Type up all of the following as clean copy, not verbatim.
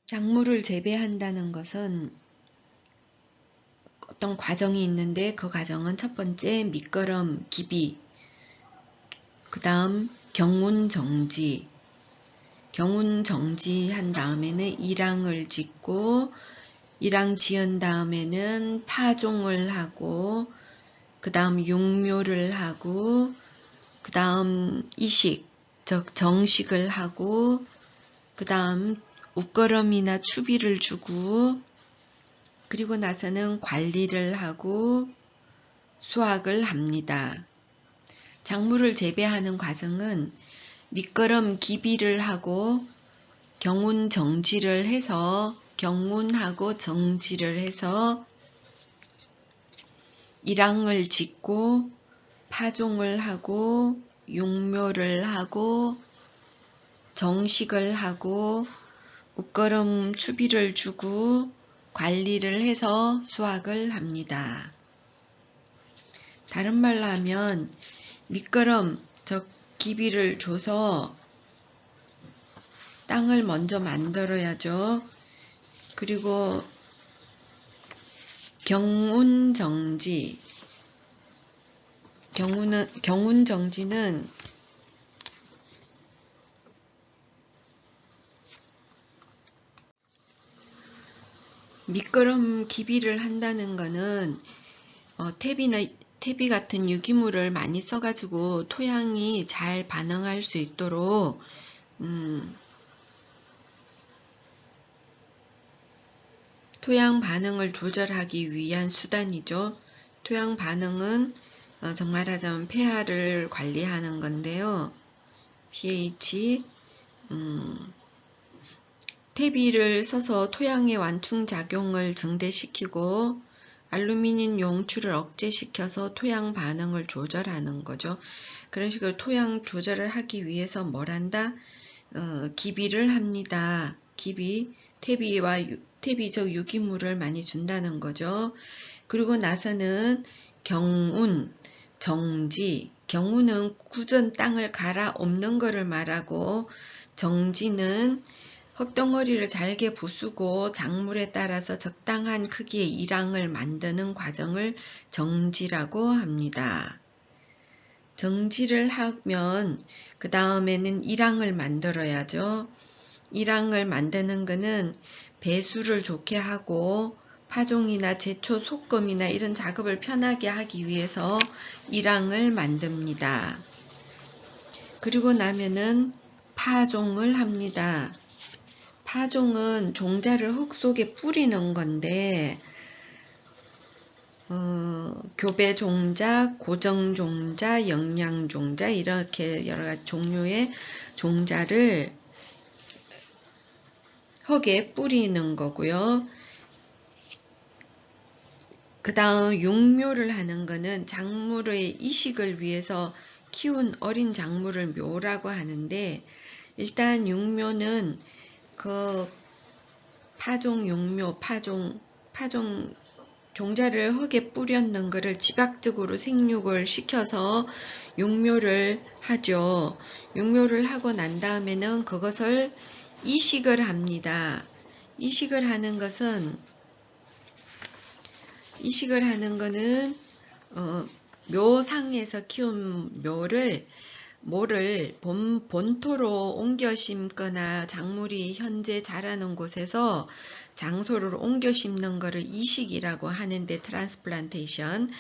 작물을 재배한다는 것은 어떤 과정이 있는데 그 과정은 첫 번째 밑거름, 기비, 그 다음 경운정지, 경운정지한 다음에는 이랑을 짓고 이랑 지은 다음에는 파종을 하고 그 다음 육묘를 하고 그 다음 이식, 즉 정식을 하고 그 다음 웃거름이나 추비를 주고 그리고 나서는 관리를 하고 수확을 합니다. 작물을 재배하는 과정은 밑거름 기비를 하고 경운 정지를 해서 경운하고 정지를 해서 이랑을 짓고 파종을 하고 육묘를 하고 정식을 하고 웃거름 추비를 주고 관리를 해서 수확을 합니다. 다른 말로 하면 밑거름, 즉 기비를 줘서 땅을 먼저 만들어야죠. 그리고 경운정지, 경운정지는 밑거름 기비를 한다는 거는 퇴비 같은 유기물을 많이 써가지고 토양이 잘 반응할 수 있도록 토양 반응을 조절하기 위한 수단이죠. 토양 반응은 정말 하자면 pH를 관리하는 건데요. pH, 퇴비를 써서 토양의 완충작용을 증대시키고 알루미늄 용출을 억제시켜서 토양 반응을 조절하는 거죠. 그런 식으로 토양 조절을 하기 위해서 뭘 한다? 기비를 합니다. 기비, 퇴비적 유기물을 많이 준다는 거죠. 그리고 나서는 경운, 정지, 경운은 굳은 땅을 갈아엎는 것을 말하고 정지는 흙덩어리를 잘게 부수고 작물에 따라서 적당한 크기의 이랑을 만드는 과정을 정지라고 합니다. 정지를 하면 그 다음에는 이랑을 만들어야죠. 이랑을 만드는 것은 배수를 좋게 하고 파종이나 제초 소금이나 이런 작업을 편하게 하기 위해서 이랑을 만듭니다. 그리고 나면은 파종을 합니다. 파종은 종자를 흙 속에 뿌리는 건데 교배 종자, 고정 종자, 영양 종자 이렇게 여러 가지 종류의 종자를 흙에 뿌리는 거고요. 그 다음 육묘를 하는 거는 작물의 이식을 위해서 키운 어린 작물을 묘라고 하는데 일단 육묘는 그 파종 육묘, 파종 종자를 흙에 뿌렸는 것을 지박적으로 생육을 시켜서 육묘를 하죠. 육묘를 하고 난 다음에는 그것을 이식을 합니다. 이식을 하는 거는 묘상에서 키운 모를 본토로 옮겨 심거나 작물이 현재 자라는 곳에서 장소를 옮겨 심는 것을 이식이라고 하는데 트랜스플란테이션.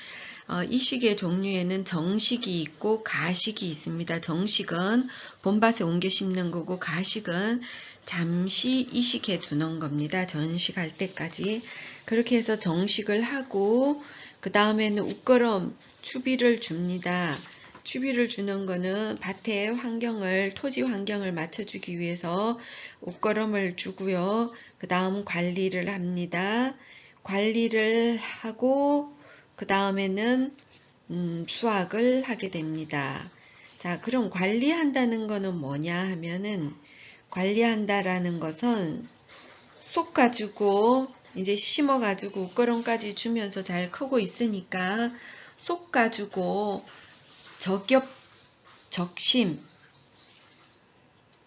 이식의 종류에는 정식이 있고 가식이 있습니다. 정식은 본밭에 옮겨 심는 거고 가식은 잠시 이식해 두는 겁니다. 전식할 때까지. 그렇게 해서 정식을 하고 그 다음에는 웃거름 추비를 줍니다. 추비를 주는 거는 밭의 토지 환경을 맞춰주기 위해서 웃거름을 주고요. 그 다음 관리를 합니다. 관리를 하고 그 다음에는 수확을 하게 됩니다. 자, 그럼 관리한다는 거는 뭐냐 하면은 관리한다라는 것은 쏙 가지고 이제 심어가지고 웃거름까지 주면서 잘 크고 있으니까 쏙 가지고 적엽, 적심,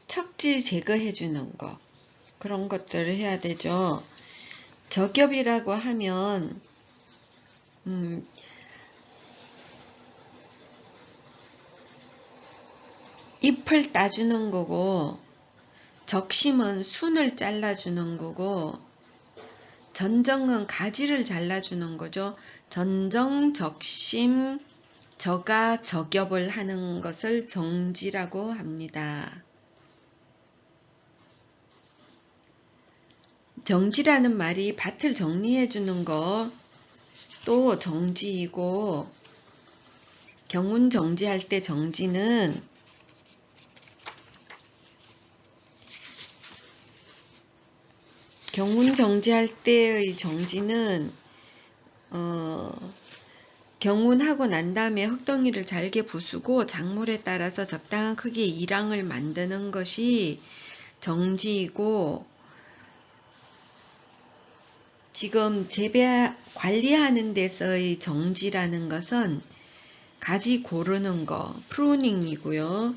척질 제거해 주는 거. 그런 것들을 해야 되죠. 저겹이라고 하면 잎을 따주는 거고, 적심은 순을 잘라주는 거고, 전정은 가지를 잘라주는 거죠. 전정, 적심, 저가, 저겹을 하는 것을 정지라고 합니다. 정지라는 말이 밭을 정리해 주는 거 또 정지이고, 경운 정지할 때 정지는 경운 정지할 때의 정지는 경운하고 난 다음에 흙덩이를 잘게 부수고 작물에 따라서 적당한 크기의 이랑을 만드는 것이 정지이고, 지금 재배 관리하는 데서의 정지라는 것은 가지 고르는 거, 프루닝이고요.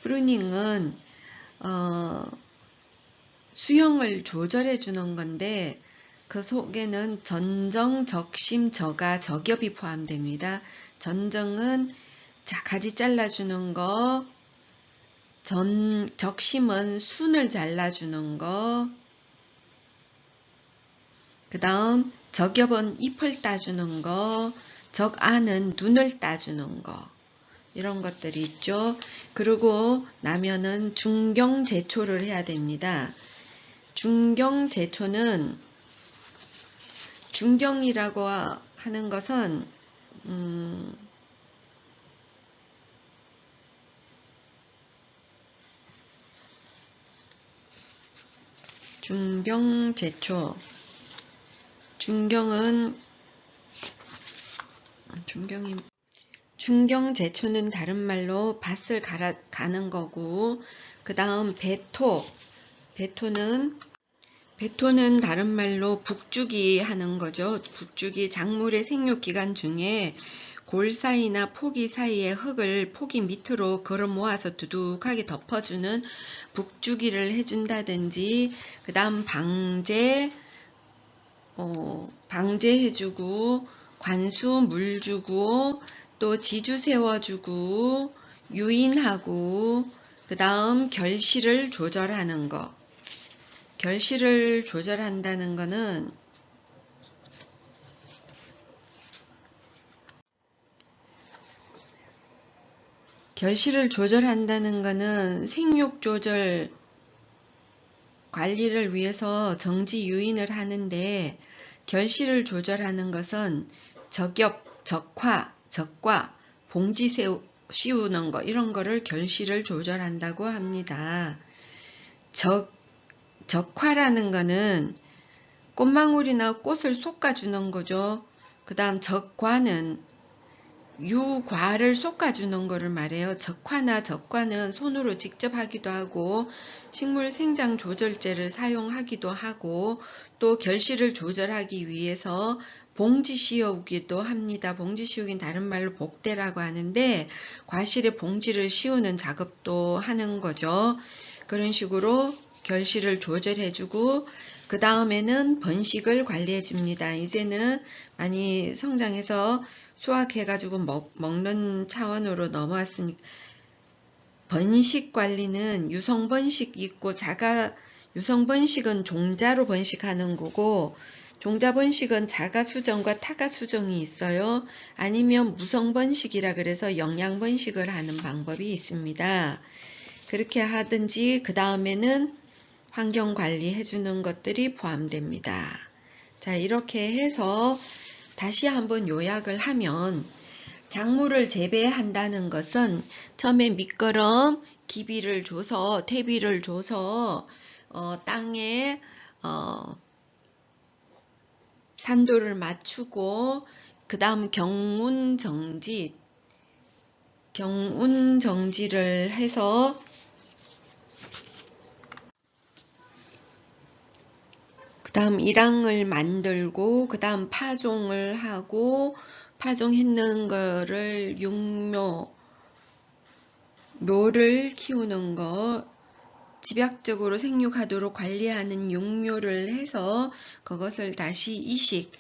프루닝은 수형을 조절해 주는 건데, 그 속에는 전정, 적심, 저가, 저겹이 포함됩니다. 전정은 가지 잘라주는 거, 적심은 순을 잘라주는 거, 그 다음 저겹은 잎을 따주는 거, 적안은 눈을 따주는 거, 이런 것들이 있죠. 그리고 나면은 중경제초를 해야 됩니다. 중경제초는, 중경이라고 하는 것은 중경제초, 중경제초는 다른 말로 밭을 가는 거고, 그 다음 배토는 다른 말로 북주기 하는 거죠. 북주기, 작물의 생육 기간 중에 골 사이나 포기 사이에 흙을 포기 밑으로 걸어 모아서 두둑하게 덮어주는 북주기를 해준다든지, 그 다음 방제해주고, 관수 물 주고, 또 지주 세워주고, 유인하고, 그 다음 결실을 조절하는 거. 결실을 조절한다는 거는 생육 조절 관리를 위해서 정지 유인을 하는데, 결실을 조절하는 것은 저겹, 적화, 적과, 봉지 씌우는 거, 이런 거를 결실을 조절한다고 합니다. 적화라는 거는 꽃망울이나 꽃을 솎아주는 거죠. 그 다음 적과는 유과를 솎아주는 거를 말해요. 적화나 적과는 손으로 직접 하기도 하고, 식물 생장 조절제를 사용하기도 하고, 또 결실을 조절하기 위해서 봉지 씌우기도 합니다. 봉지 씌우기는 다른 말로 복대라고 하는데, 과실에 봉지를 씌우는 작업도 하는 거죠. 그런 식으로 결실을 조절해주고, 그 다음에는 번식을 관리해줍니다. 이제는 많이 성장해서 수확해가지고 먹는 차원으로 넘어왔으니까, 번식 관리는 유성번식 있고, 유성번식은 종자로 번식하는 거고, 종자번식은 자가수정과 타가수정이 있어요. 아니면 무성번식이라 그래서 영양번식을 하는 방법이 있습니다. 그렇게 하든지, 그 다음에는 환경관리 해주는 것들이 포함됩니다. 자, 이렇게 해서 다시 한번 요약을 하면, 작물을 재배한다는 것은 처음에 밑거름, 기비를 줘서, 퇴비를 줘서 땅에 산도를 맞추고, 그 다음 경운정지를 해서 그 다음 이랑을 만들고, 그 다음 파종을 하고, 파종했는 거를 묘를 키우는 거, 집약적으로 생육하도록 관리하는 육묘를 해서 그것을 다시 이식,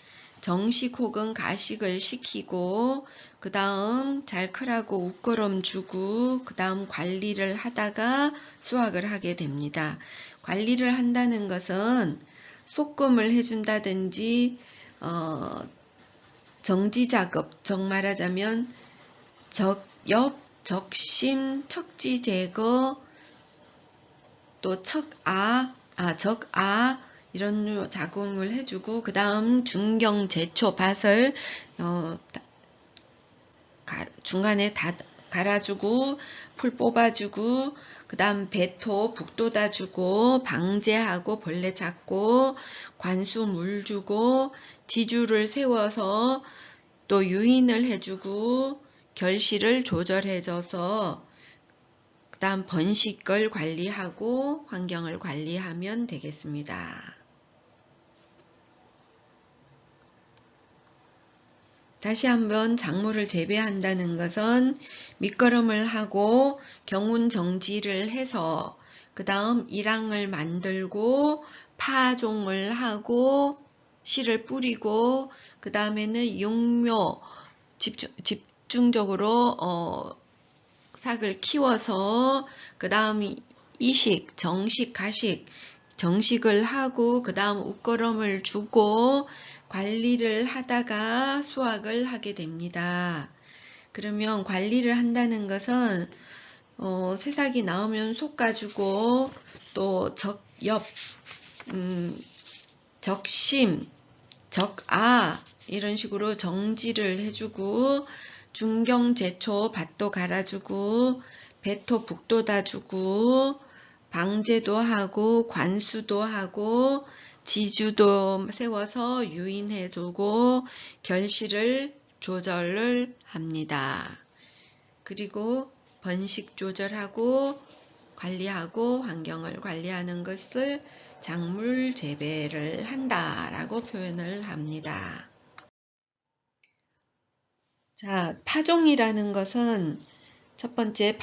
정식 혹은 가식을 시키고 그 다음 잘 크라고 웃거름 주고 그 다음 관리를 하다가 수확을 하게 됩니다. 관리를 한다는 것은 솎음을 해준다든지 정지작업, 말하자면 적엽, 적심, 척지 제거, 또 적아 이런 작용을 해주고 그 다음 중경 제초 밭을 중간에 다 갈아주고 풀 뽑아주고 그 다음 배토 북 돋아주고 방제하고 벌레 잡고 관수 물 주고 지주를 세워서 또 유인을 해주고 결실을 조절해줘서 그 다음 번식을 관리하고 환경을 관리하면 되겠습니다. 다시 한번 작물을 재배한다는 것은 밑거름을 하고 경운 정지를 해서 그 다음 일항을 만들고 파종을 하고 씨를 뿌리고 그 다음에는 육묘 집중적으로 싹을 키워서 그 다음 이식, 정식, 가식, 정식을 하고 그 다음 웃거름을 주고 관리를 하다가 수확을 하게 됩니다. 그러면 관리를 한다는 것은 새싹이 나오면 솎아주고 또 적엽, 적심, 적아 이런 식으로 정지를 해주고 중경 제초 밭도 갈아주고 배토 북 돋아주고 방제도 하고 관수도 하고 지주도 세워서 유인해주고 결실을 조절을 합니다. 그리고 번식 조절하고 관리하고 환경을 관리하는 것을 작물 재배를 한다라고 표현을 합니다. 자, 파종이라는 것은 첫 번째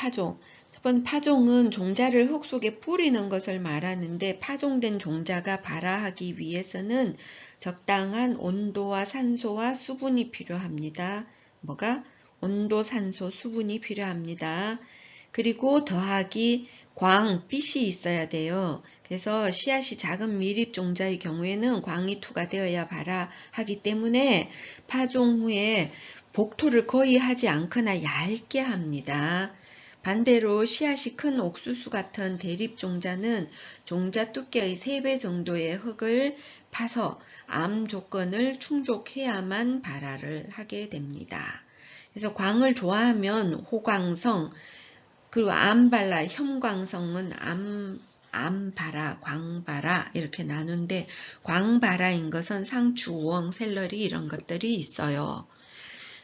파종은 종자를 흙 속에 뿌리는 것을 말하는데 파종된 종자가 발화하기 위해서는 적당한 온도와 산소와 수분이 필요합니다. 뭐가? 온도, 산소, 수분이 필요합니다. 그리고 더하기 빛이 있어야 돼요. 그래서 씨앗이 작은 미립 종자의 경우에는 광이 투과되어야 발화하기 때문에 파종 후에 복토를 거의 하지 않거나 얇게 합니다. 반대로 씨앗이 큰 옥수수 같은 대립 종자는 종자 두께의 3배 정도의 흙을 파서 암 조건을 충족해야만 발화를 하게 됩니다. 그래서 광을 좋아하면 호광성, 그리고 암발라, 혐광성은 암발화, 광발화 이렇게 나누는데 광발화인 것은 상추, 우엉, 샐러리 이런 것들이 있어요.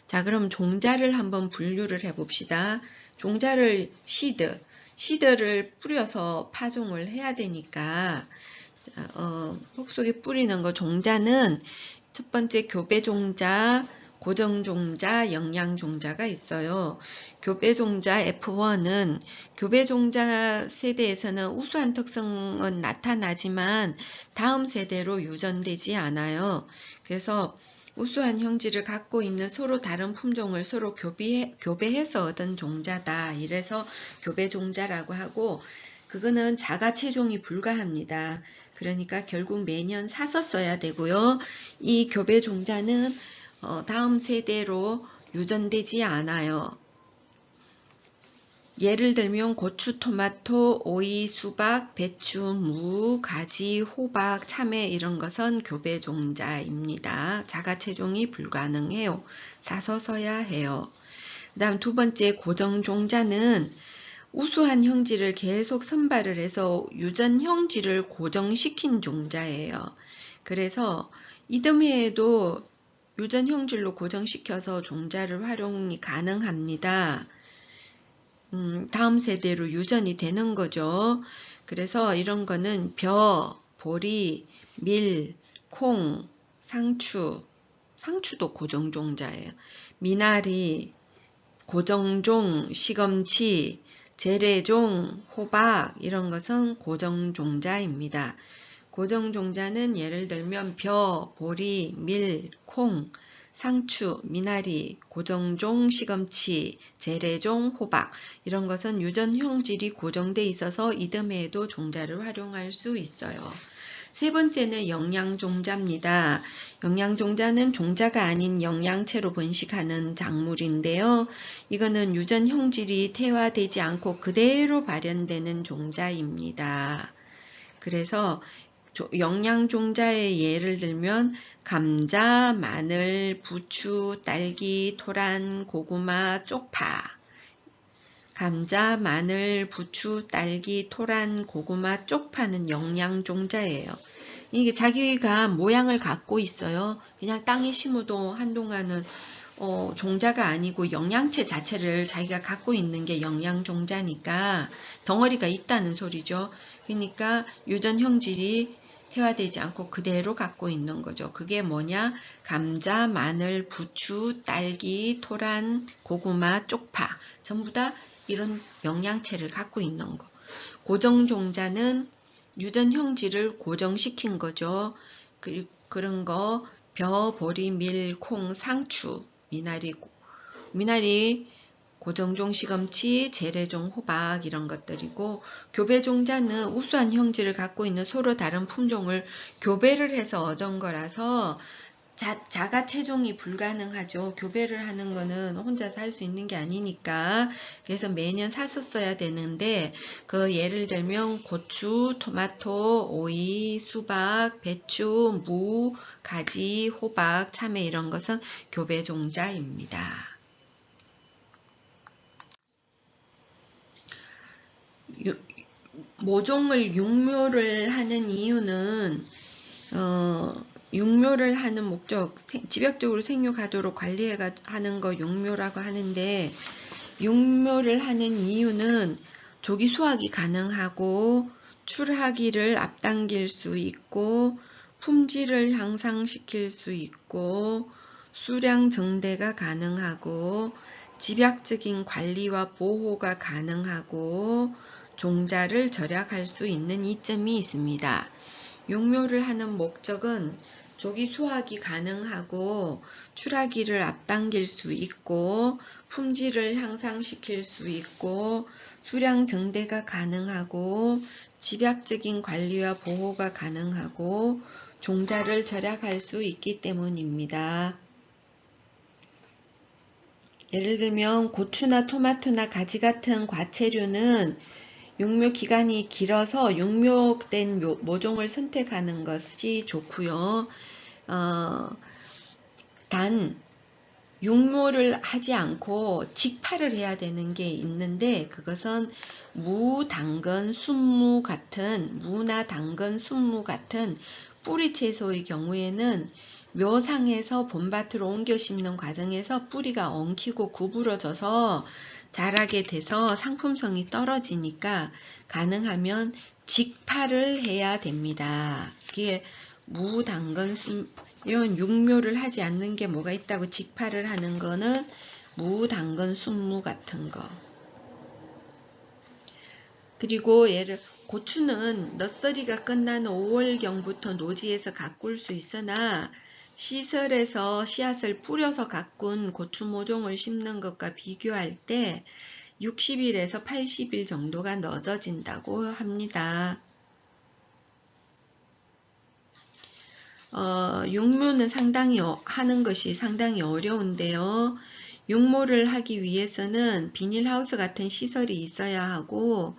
자, 그럼 종자를 한번 분류를 해봅시다. 종자를 시드를 뿌려서 파종을 해야 되니까 흙 속에 뿌리는 거 종자는 첫 번째 교배종자, 고정종자, 영양종자가 있어요. 교배종자 F1은 교배종자 세대에서는 우수한 특성은 나타나지만 다음 세대로 유전되지 않아요. 그래서 우수한 형질을 갖고 있는 서로 다른 품종을 서로 교배해서 얻은 종자다. 이래서 교배종자라고 하고 그거는 자가 체종이 불가합니다. 그러니까 결국 매년 사서 써야 되고요. 이 교배종자는 다음 세대로 유전되지 않아요. 예를 들면 고추, 토마토, 오이, 수박, 배추, 무, 가지, 호박, 참외 이런 것은 교배종자입니다. 자가체종이 불가능해요. 사서 써야 해요. 그 다음 두 번째 고정종자는 우수한 형질을 계속 선발을 해서 유전 형질을 고정시킨 종자예요. 그래서 이듬해에도 유전 형질로 고정시켜서 종자를 활용이 가능합니다. 다음 세대로 유전이 되는 거죠. 그래서 이런 거는 벼, 보리, 밀, 콩, 상추도 고정종자예요. 미나리, 고정종, 시금치, 재래종, 호박 이런 것은 고정종자입니다. 고정종자는 예를 들면 벼, 보리, 밀, 콩, 상추, 미나리, 고정종, 시금치, 재래종, 호박 이런 것은 유전형질이 고정돼 있어서 이듬해에도 종자를 활용할 수 있어요. 세 번째는 영양종자입니다. 영양종자는 종자가 아닌 영양체로 번식하는 작물인데요. 이거는 유전형질이 태화되지 않고 그대로 발현되는 종자입니다. 그래서 영양종자의 예를 들면 감자, 마늘, 부추, 딸기, 토란, 고구마, 쪽파. 감자, 마늘, 부추, 딸기, 토란, 고구마, 쪽파는 영양종자예요. 이게 자기가 모양을 갖고 있어요. 그냥 땅에 심어도 한동안은 종자가 아니고 영양체 자체를 자기가 갖고 있는 게 영양종자니까 덩어리가 있다는 소리죠. 그러니까 유전형질이 태화되지 않고 그대로 갖고 있는 거죠. 그게 뭐냐? 감자, 마늘, 부추, 딸기, 토란, 고구마, 쪽파 전부 다 이런 영양체를 갖고 있는 거. 고정종자는 유전형질을 고정시킨 거죠. 그런 거 벼, 보리, 밀, 콩, 상추, 미나리, 고정종, 시금치, 재래종, 호박 이런 것들이고 교배종자는 우수한 형질을 갖고 있는 서로 다른 품종을 교배를 해서 얻은 거라서 자가 체종이 불가능하죠. 교배를 하는 거는 혼자서 할 수 있는 게 아니니까. 그래서 매년 사서 써야 되는데 그 예를 들면 고추, 토마토, 오이, 수박, 배추, 무, 가지, 호박, 참외 이런 것은 교배종자입니다. 모종을 육묘를 하는 이유는 육묘를 하는 목적, 집약적으로 생육하도록 관리하는 거 육묘라고 하는데 육묘를 하는 이유는 조기 수확이 가능하고 출하기를 앞당길 수 있고 품질을 향상시킬 수 있고 수량 증대가 가능하고 집약적인 관리와 보호가 가능하고 종자를 절약할 수 있는 이점이 있습니다. 육묘를 하는 목적은 조기 수확이 가능하고 출하기를 앞당길 수 있고 품질을 향상시킬 수 있고 수량 증대가 가능하고 집약적인 관리와 보호가 가능하고 종자를 절약할 수 있기 때문입니다. 예를 들면 고추나 토마토나 가지 같은 과채류는 육묘 기간이 길어서 육묘된 모종을 선택하는 것이 좋고요. 단 육묘를 하지 않고 직파를 해야 되는 게 있는데 그것은 무, 당근, 순무 같은 무나 당근, 순무 같은 뿌리 채소의 경우에는 묘상에서 봄밭으로 옮겨 심는 과정에서 뿌리가 엉키고 구부러져서 자라게 돼서 상품성이 떨어지니까 가능하면 직파를 해야 됩니다. 그게 무, 당근, 이런 육묘를 하지 않는 게 뭐가 있다고 직파를 하는 거는 무, 당근, 순무 같은 거. 그리고 고추는 너서리가 끝난 5월경부터 노지에서 가꿀 수 있으나 시설에서 씨앗을 뿌려서 가꾼 고추 모종을 심는 것과 비교할 때 60일에서 80일 정도가 늦어진다고 합니다. 육묘는 하는 것이 상당히 어려운데요. 육묘를 하기 위해서는 비닐하우스 같은 시설이 있어야 하고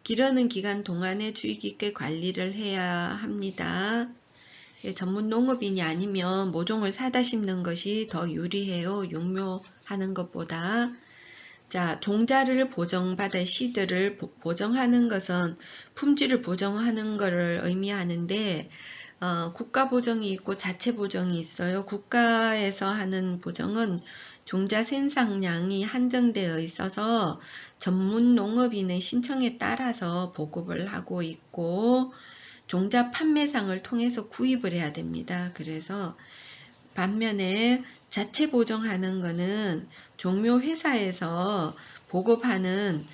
기르는 기간 동안에 주의 깊게 관리를 해야 합니다. 전문 농업인이 아니면 모종을 사다 심는 것이 더 유리해요. 육묘하는 것보다. 자, 종자를 보정받아 씨들을 보정하는 것은 품질을 보정하는 것을 의미하는데 국가 보정이 있고 자체 보정이 있어요. 국가에서 하는 보정은 종자 생산량이 한정되어 있어서 전문 농업인의 신청에 따라서 보급을 하고 있고 종자 판매상을 통해서 구입을 해야 됩니다. 그래서 반면에 자체 보정하는 거는 종묘 회사에서 보급하는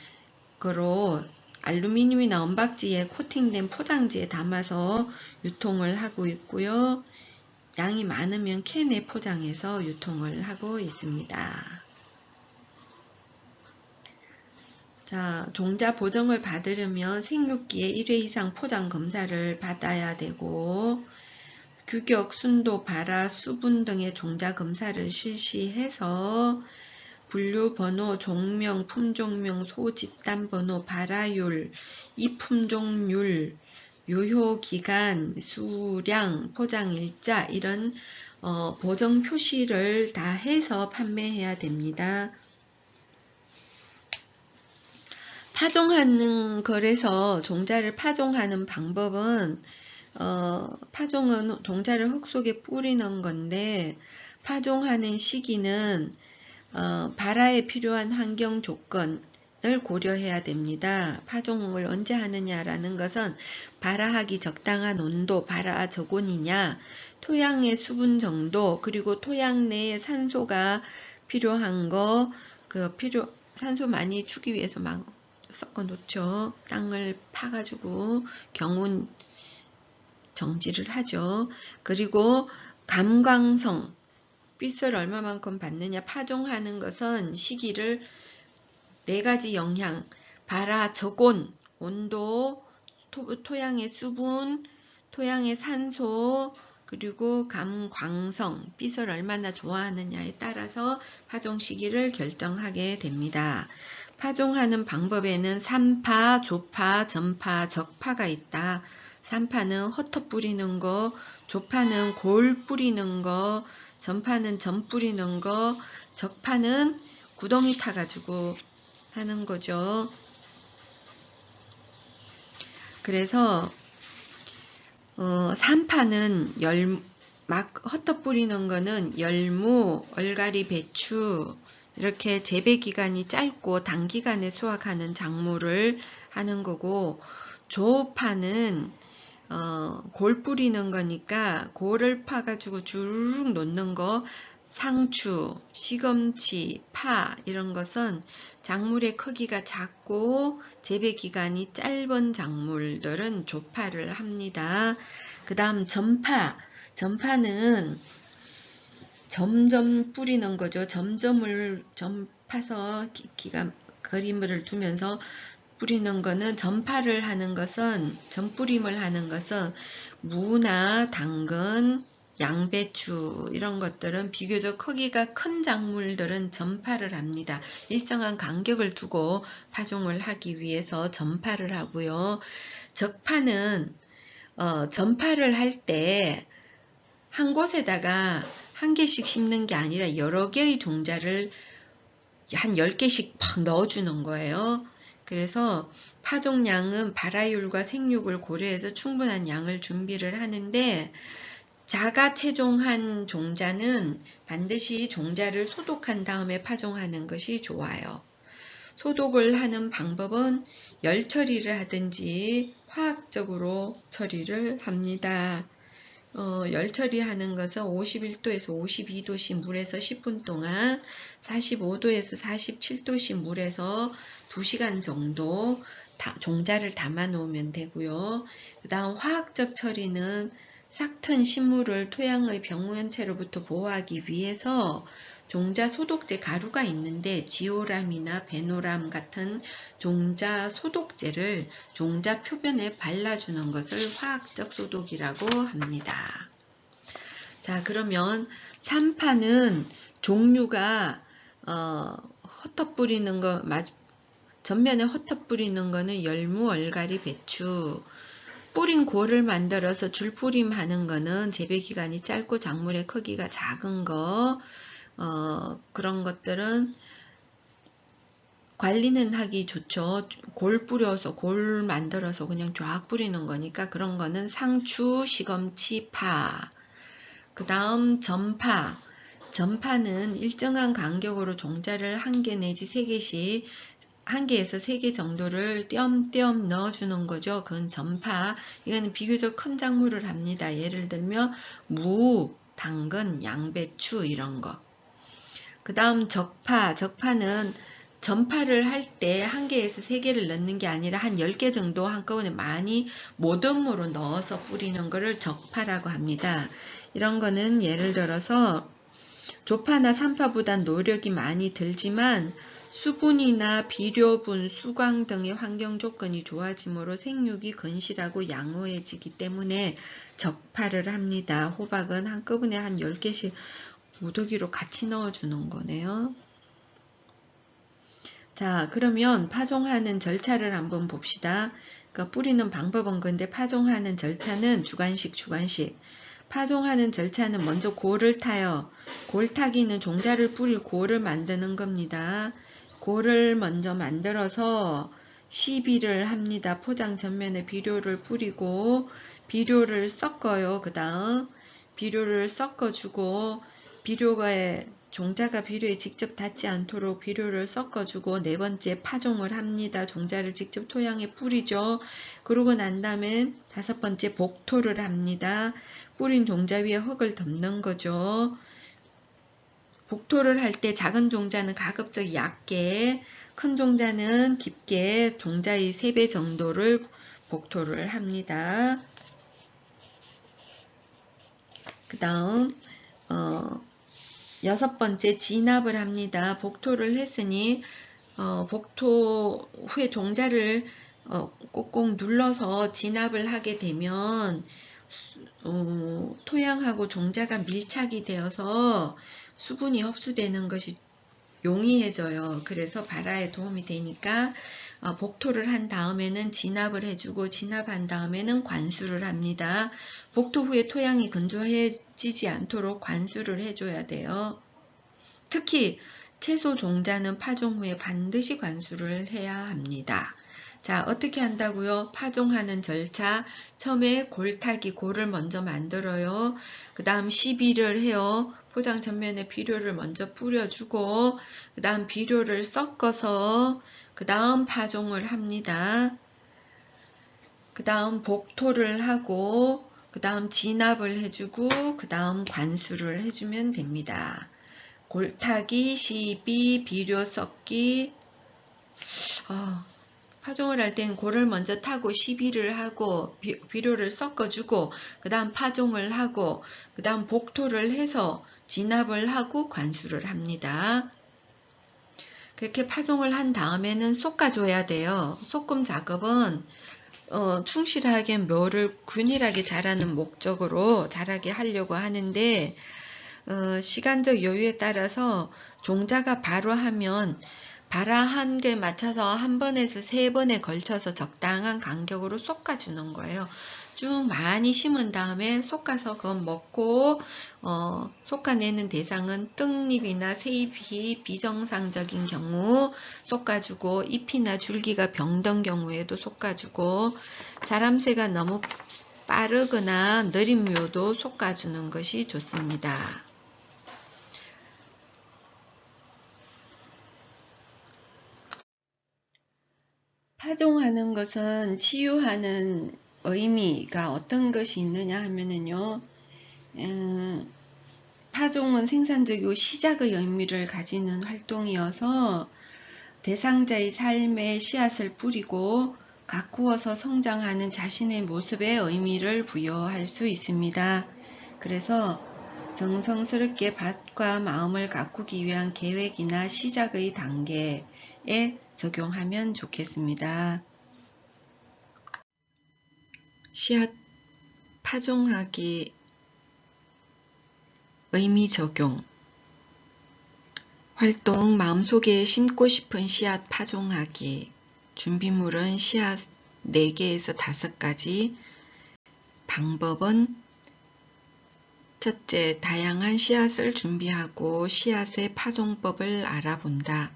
거로 알루미늄이나 은박지에 코팅된 포장지에 담아서 유통을 하고 있고요. 양이 많으면 캔에 포장해서 유통을 하고 있습니다. 자, 종자 보정을 받으려면 생육기에 1회 이상 포장 검사를 받아야 되고 규격, 순도, 발화, 수분 등의 종자 검사를 실시해서 분류 번호, 종명, 품종명, 소집단 번호, 발화율, 입품종률, 유효기간, 수량, 포장일자 이런 보정 표시를 다 해서 판매해야 됩니다. 파종하는 거래소 종자를 파종하는 방법은 파종은 종자를 흙 속에 뿌리는 건데 파종하는 시기는 발화에 필요한 환경 조건을 고려해야 됩니다. 파종을 언제 하느냐라는 것은 발화하기 적당한 온도, 발화 저온이냐, 토양의 수분 정도, 그리고 토양 내에 산소가 필요한 거, 산소 많이 주기 위해서 막 섞어 놓죠. 땅을 파가지고 경운 정지를 하죠. 그리고 감광성, 빛을 얼마만큼 받느냐, 파종하는 것은 시기를 4가지 영향, 발화, 저온, 온도, 토양의 수분, 토양의 산소, 그리고 감광성, 빛을 얼마나 좋아하느냐에 따라서 파종 시기를 결정하게 됩니다. 파종하는 방법에는 산파, 조파, 전파, 적파가 있다. 산파는 흩어 뿌리는 거, 조파는 골 뿌리는 거, 전파는 점 뿌리는 거, 적파는 구덩이 타가지고 하는 거죠. 그래서 산파는 막 흩어 뿌리는 거는 열무, 얼갈이, 배추 이렇게 재배 기간이 짧고 단기간에 수확하는 작물을 하는 거고, 조파는 골 뿌리는 거니까 골을 파가지고 쭉 놓는 거, 상추, 시금치, 파 이런 것은 작물의 크기가 작고 재배 기간이 짧은 작물들은 조파를 합니다. 그 다음 전파는 점점 뿌리는 거죠. 점점을 파서 그림을 두면서 뿌리는 거는 전파를 하는 것은 전뿌림을 하는 것은 무나 당근, 양배추 이런 것들은 비교적 크기가 큰 작물들은 전파를 합니다. 일정한 간격을 두고 파종을 하기 위해서 전파를 하고요. 적파는 전파를 할 때 한 곳에다가 한 개씩 심는 게 아니라 여러 개의 종자를 한 10개씩 팍 넣어주는 거예요. 그래서 파종량은 발화율과 생육을 고려해서 충분한 양을 준비를 하는데, 자가 채종한 종자는 반드시 종자를 소독한 다음에 파종하는 것이 좋아요. 소독을 하는 방법은 열 처리를 하든지 화학적으로 처리를 합니다. 열 처리하는 것은 51도에서 52도씨 물에서 10분 동안, 45도에서 47도씨 물에서 2시간 정도 종자를 담아 놓으면 되고요. 그 다음 화학적 처리는 싹튼 식물을 토양의 병원체로부터 보호하기 위해서 종자 소독제 가루가 있는데 지오람이나 베노람 같은 종자 소독제를 종자 표면에 발라주는 것을 화학적 소독이라고 합니다. 자, 그러면 산파는 종류가 흩어 뿌리는 거, 전면에 흩어 뿌리는 거는 열무, 얼갈이, 배추, 뿌린 골을 만들어서 줄뿌림 하는 거는 재배 기간이 짧고 작물의 크기가 작은 거, 그런 것들은 관리는 하기 좋죠. 골 뿌려서, 골 만들어서 그냥 쫙 뿌리는 거니까 그런 거는 상추, 시금치, 파. 그 다음 전파는 일정한 간격으로 종자를 1개 내지 3개씩 1개에서 3개 정도를 띄엄띄엄 넣어주는 거죠. 그건 전파. 이거는 비교적 큰 작물을 합니다. 예를 들면 무, 당근, 양배추 이런 거. 그 다음 적파는 전파를 할 때 1개에서 3개를 넣는 게 아니라 한 10개 정도 한꺼번에 많이 모듬으로 넣어서 뿌리는 거를 적파라고 합니다. 이런 거는 예를 들어서 조파나 산파보단 노력이 많이 들지만 수분이나 비료분, 수광 등의 환경 조건이 좋아지므로 생육이 건실하고 양호해지기 때문에 적파를 합니다. 호박은 한꺼번에 한 10개씩 무더기로 같이 넣어주는 거네요. 자, 그러면 파종하는 절차를 한번 봅시다. 그러니까 뿌리는 방법은 근데 파종하는 절차는 주관식. 파종하는 절차는 먼저 골을 타요. 골 타기는 종자를 뿌릴 골을 만드는 겁니다. 골을 먼저 만들어서 시비를 합니다. 포장 전면에 비료를 뿌리고 비료를 섞어요. 그 다음 비료를 섞어주고 종자가 비료에 직접 닿지 않도록 비료를 섞어주고 4번째 파종을 합니다. 종자를 직접 토양에 뿌리죠. 그러고 난 다음에 5번째 복토를 합니다. 뿌린 종자 위에 흙을 덮는 거죠. 복토를 할 때 작은 종자는 가급적 얇게, 큰 종자는 깊게 종자의 3배 정도를 복토를 합니다. 그 다음 6번째 진압을 합니다. 복토를 했으니 복토 후에 종자를 꼭꼭 눌러서 진압을 하게 되면 토양하고 종자가 밀착이 되어서 수분이 흡수되는 것이 용이해져요. 그래서 발화에 도움이 되니까 복토를 한 다음에는 진압을 해주고 진압한 다음에는 관수를 합니다. 복토 후에 토양이 건조해지지 않도록 관수를 해줘야 돼요. 특히 채소 종자는 파종 후에 반드시 관수를 해야 합니다. 자, 어떻게 한다고요? 파종하는 절차. 처음에 골타기, 골을 먼저 만들어요. 그 다음 시비를 해요. 포장 전면에 비료를 먼저 뿌려주고 그 다음 비료를 섞어서 그 다음 파종을 합니다. 그 다음 복토를 하고 그 다음 진압을 해주고 그 다음 관수를 해주면 됩니다. 골타기, 시비, 비료 섞기. 파종을 할 땐 골을 먼저 타고 시비를 하고 비료를 섞어주고 그 다음 파종을 하고 그 다음 복토를 해서 진압을 하고 관수를 합니다. 그렇게 파종을 한 다음에는 솎아줘야 돼요. 솎음 작업은 충실하게 묘를 균일하게 자라는 목적으로 자라게 하려고 하는데 시간적 여유에 따라서 종자가 발화하면 발화한 게 맞춰서 한 번에서 3번에 걸쳐서 적당한 간격으로 솎아주는 거예요. 쭉 많이 심은 다음에 솎아서 그건 먹고 솎아내는 대상은 떡잎이나 새잎이 비정상적인 경우 솎아주고 잎이나 줄기가 병든 경우에도 솎아주고 자람새가 너무 빠르거나 느린 묘도 솎아주는 것이 좋습니다. 파종하는 것은 치유하는 의미가 어떤 것이 있느냐 하면은요, 파종은 생산적이고 시작의 의미를 가지는 활동이어서 대상자의 삶에 씨앗을 뿌리고 가꾸어서 성장하는 자신의 모습에 의미를 부여할 수 있습니다. 그래서 정성스럽게 밭과 마음을 가꾸기 위한 계획이나 시작의 단계에 적용하면 좋겠습니다. 씨앗 파종하기 의미 적용 활동 마음속에 심고 싶은 씨앗 파종하기 준비물은 씨앗 4개에서 5가지 방법은 첫째, 다양한 씨앗을 준비하고 씨앗의 파종법을 알아본다.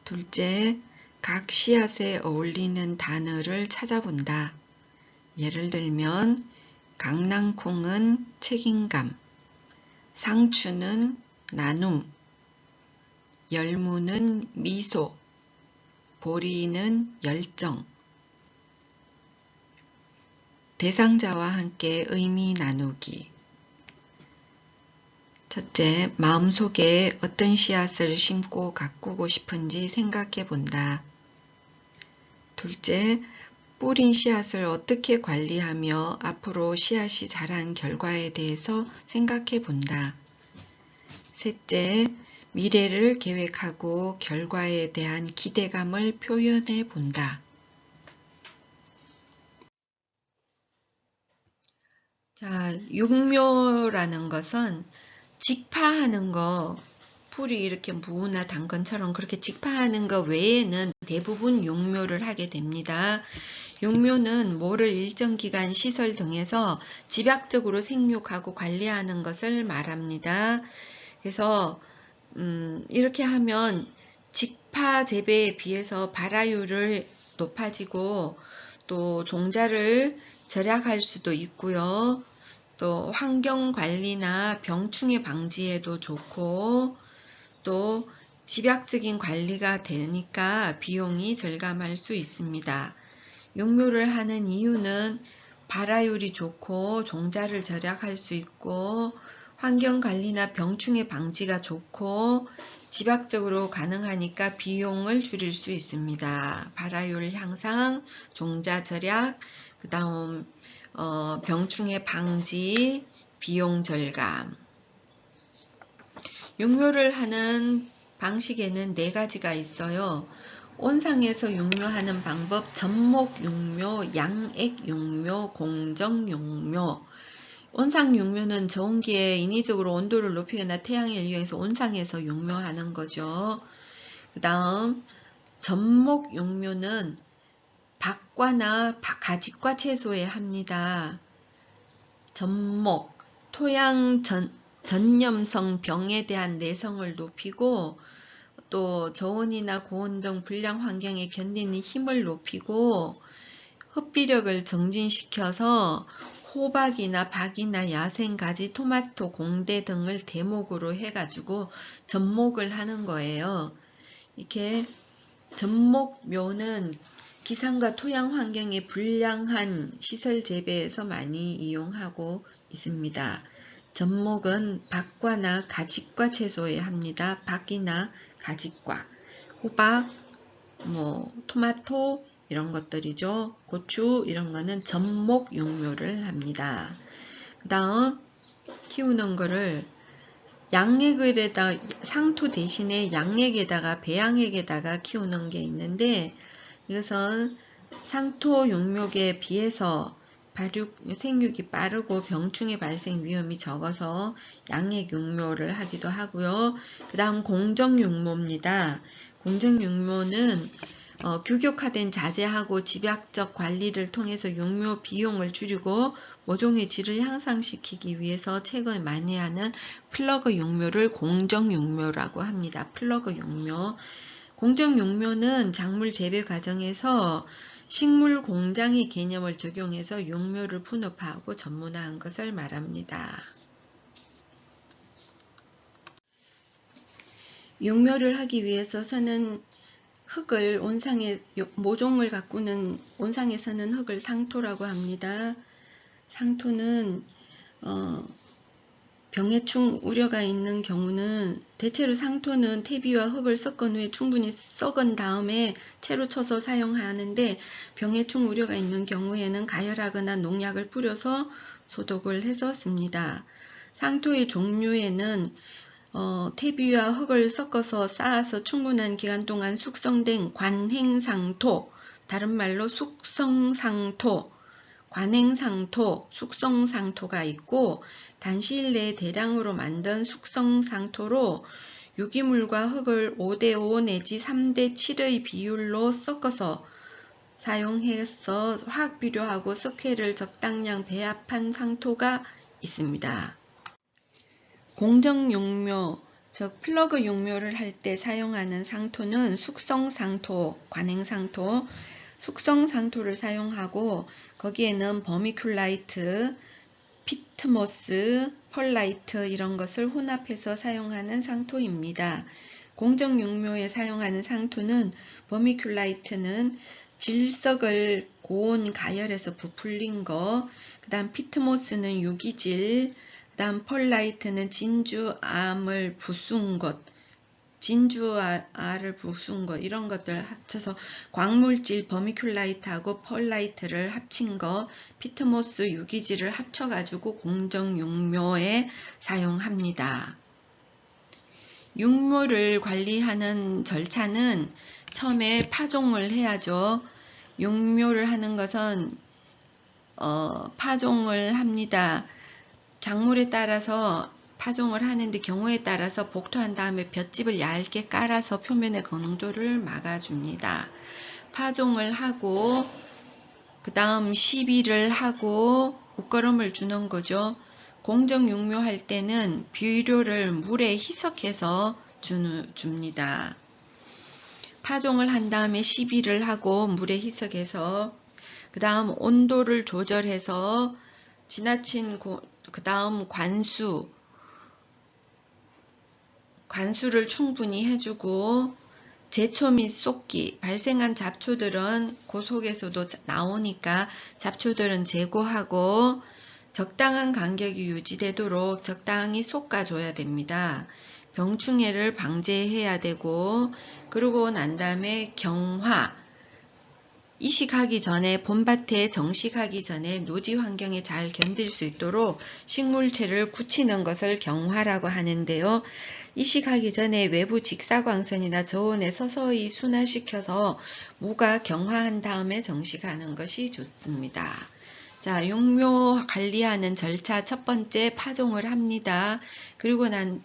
둘째, 각 씨앗에 어울리는 단어를 찾아본다. 예를 들면 강낭콩은 책임감, 상추는 나눔, 열무는 미소, 보리는 열정. 대상자와 함께 의미 나누기. 첫째, 마음속에 어떤 씨앗을 심고 가꾸고 싶은지 생각해 본다. 둘째, 뿌린 씨앗을 어떻게 관리하며 앞으로 씨앗이 자란 결과에 대해서 생각해 본다. 셋째, 미래를 계획하고 결과에 대한 기대감을 표현해 본다. 자, 육묘라는 것은 직파하는 거, 풀이 이렇게 무나 당근처럼 그렇게 직파하는 거 외에는 대부분 육묘를 하게 됩니다. 육묘는 모를 일정 기간 시설 등에서 집약적으로 생육하고 관리하는 것을 말합니다. 그래서 이렇게 하면 직파 재배에 비해서 발화율을 높아지고 또 종자를 절약할 수도 있고요. 또 환경관리나 병충해 방지에도 좋고 또 집약적인 관리가 되니까 비용이 절감할 수 있습니다. 육묘를 하는 이유는 발화율이 좋고 종자를 절약할 수 있고 환경관리나 병충해 방지가 좋고 집약적으로 가능하니까 비용을 줄일 수 있습니다. 발화율 향상, 종자 절약, 그 다음 병충해 방지, 비용 절감. 육묘를 하는 방식에는 4가지가 있어요. 온상에서 육묘하는 방법, 접목 육묘, 양액 육묘, 공정 육묘. 온상 육묘는 저온기에 인위적으로 온도를 높이거나 태양을 이용해서 온상에서 육묘하는 거죠. 그 다음 접목 육묘는 박과나 가직과 채소에 합니다. 접목, 토양 전염성 병에 대한 내성을 높이고 또 저온이나 고온 등 불량 환경에 견디는 힘을 높이고 흡비력을 정진시켜서 호박이나 박이나 야생가지, 토마토, 공대 등을 대목으로 해가지고 접목을 하는 거예요. 이렇게 접목묘는 기상과 토양 환경에 불량한 시설 재배에서 많이 이용하고 있습니다. 접목은 박과나 가직과 채소에 합니다. 박이나 가직과, 호박, 토마토 이런 것들이죠. 고추 이런 거는 접목 육묘를 합니다. 그 다음 키우는 거를 양액에다 상토 대신에 양액에다가 배양액에다가 키우는 게 있는데 이것은 상토 육묘에 비해서 생육이 빠르고 병충해 발생 위험이 적어서 양액 육묘를 하기도 하고요. 그 다음 공정 육묘입니다. 공정 육묘는 규격화된 자재하고 집약적 관리를 통해서 육묘 비용을 줄이고 모종의 질을 향상시키기 위해서 최근에 많이 하는 플러그 육묘를 공정 육묘라고 합니다. 플러그 육묘. 공정 육묘는 작물 재배 과정에서 식물 공장의 개념을 적용해서 육묘를 분업화하고 전문화한 것을 말합니다. 육묘를 하기 위해서는 흙을 모종을 가꾸는 온상에서는 흙을 상토라고 합니다. 상토는 병해충 우려가 있는 경우는 대체로 상토는 퇴비와 흙을 섞은 후에 충분히 썩은 다음에 채로 쳐서 사용하는데 병해충 우려가 있는 경우에는 가열하거나 농약을 뿌려서 소독을 해서 씁니다. 상토의 종류에는 퇴비와 흙을 섞어서 쌓아서 충분한 기간 동안 숙성된 관행상토, 다른 말로 숙성상토, 관행상토, 숙성상토가 있고 단시일 내에 대량으로 만든 숙성상토로 유기물과 흙을 5대5 내지 3대7의 비율로 섞어서 사용해서 화학비료하고 석회를 적당량 배합한 상토가 있습니다. 공정육묘, 즉 플러그 육묘를 할 때 사용하는 상토는 숙성상토, 관행상토, 숙성상토를 사용하고 거기에는 버미큘라이트, 피트모스, 펄라이트 이런 것을 혼합해서 사용하는 상토입니다. 공정육묘에 사용하는 상토는 버미큘라이트는 질석을 고온 가열해서 부풀린 거, 그 다음 피트모스는 유기질, 그 그다음 펄라이트는 진주암을 부순 것, 진주알을 부순 것, 이런 것들 합쳐서 광물질 버미큘라이트하고 펄라이트를 합친 거, 피트모스 유기질을 합쳐가지고 공정육묘에 사용합니다. 육묘를 관리하는 절차는 처음에 파종을 해야죠. 육묘를 하는 것은 파종을 합니다. 작물에 따라서 파종을 하는데 경우에 따라서 복토한 다음에 볏짚을 얇게 깔아서 표면의 건조를 막아줍니다. 파종을 하고 그 다음 시비를 하고 웃거름을 주는 거죠. 공정육묘 할 때는 비료를 물에 희석해서 줍니다. 파종을 한 다음에 시비를 하고 물에 희석해서 그 다음 온도를 조절해서 지나친 그 다음 관수를 충분히 해주고 제초 및 쏟기, 발생한 잡초들은 그 속에서도 나오니까 잡초들은 제거하고 적당한 간격이 유지되도록 적당히 솎아줘야 됩니다. 병충해를 방제해야 되고, 그러고 난 다음에 경화, 이식하기 전에, 봄밭에 정식하기 전에 노지 환경에 잘 견딜 수 있도록 식물체를 굳히는 것을 경화라고 하는데요. 이식하기 전에 외부 직사광선이나 저온에 서서히 순화시켜서 무가 경화한 다음에 정식하는 것이 좋습니다. 자, 육묘 관리하는 절차 첫 번째 파종을 합니다. 그리고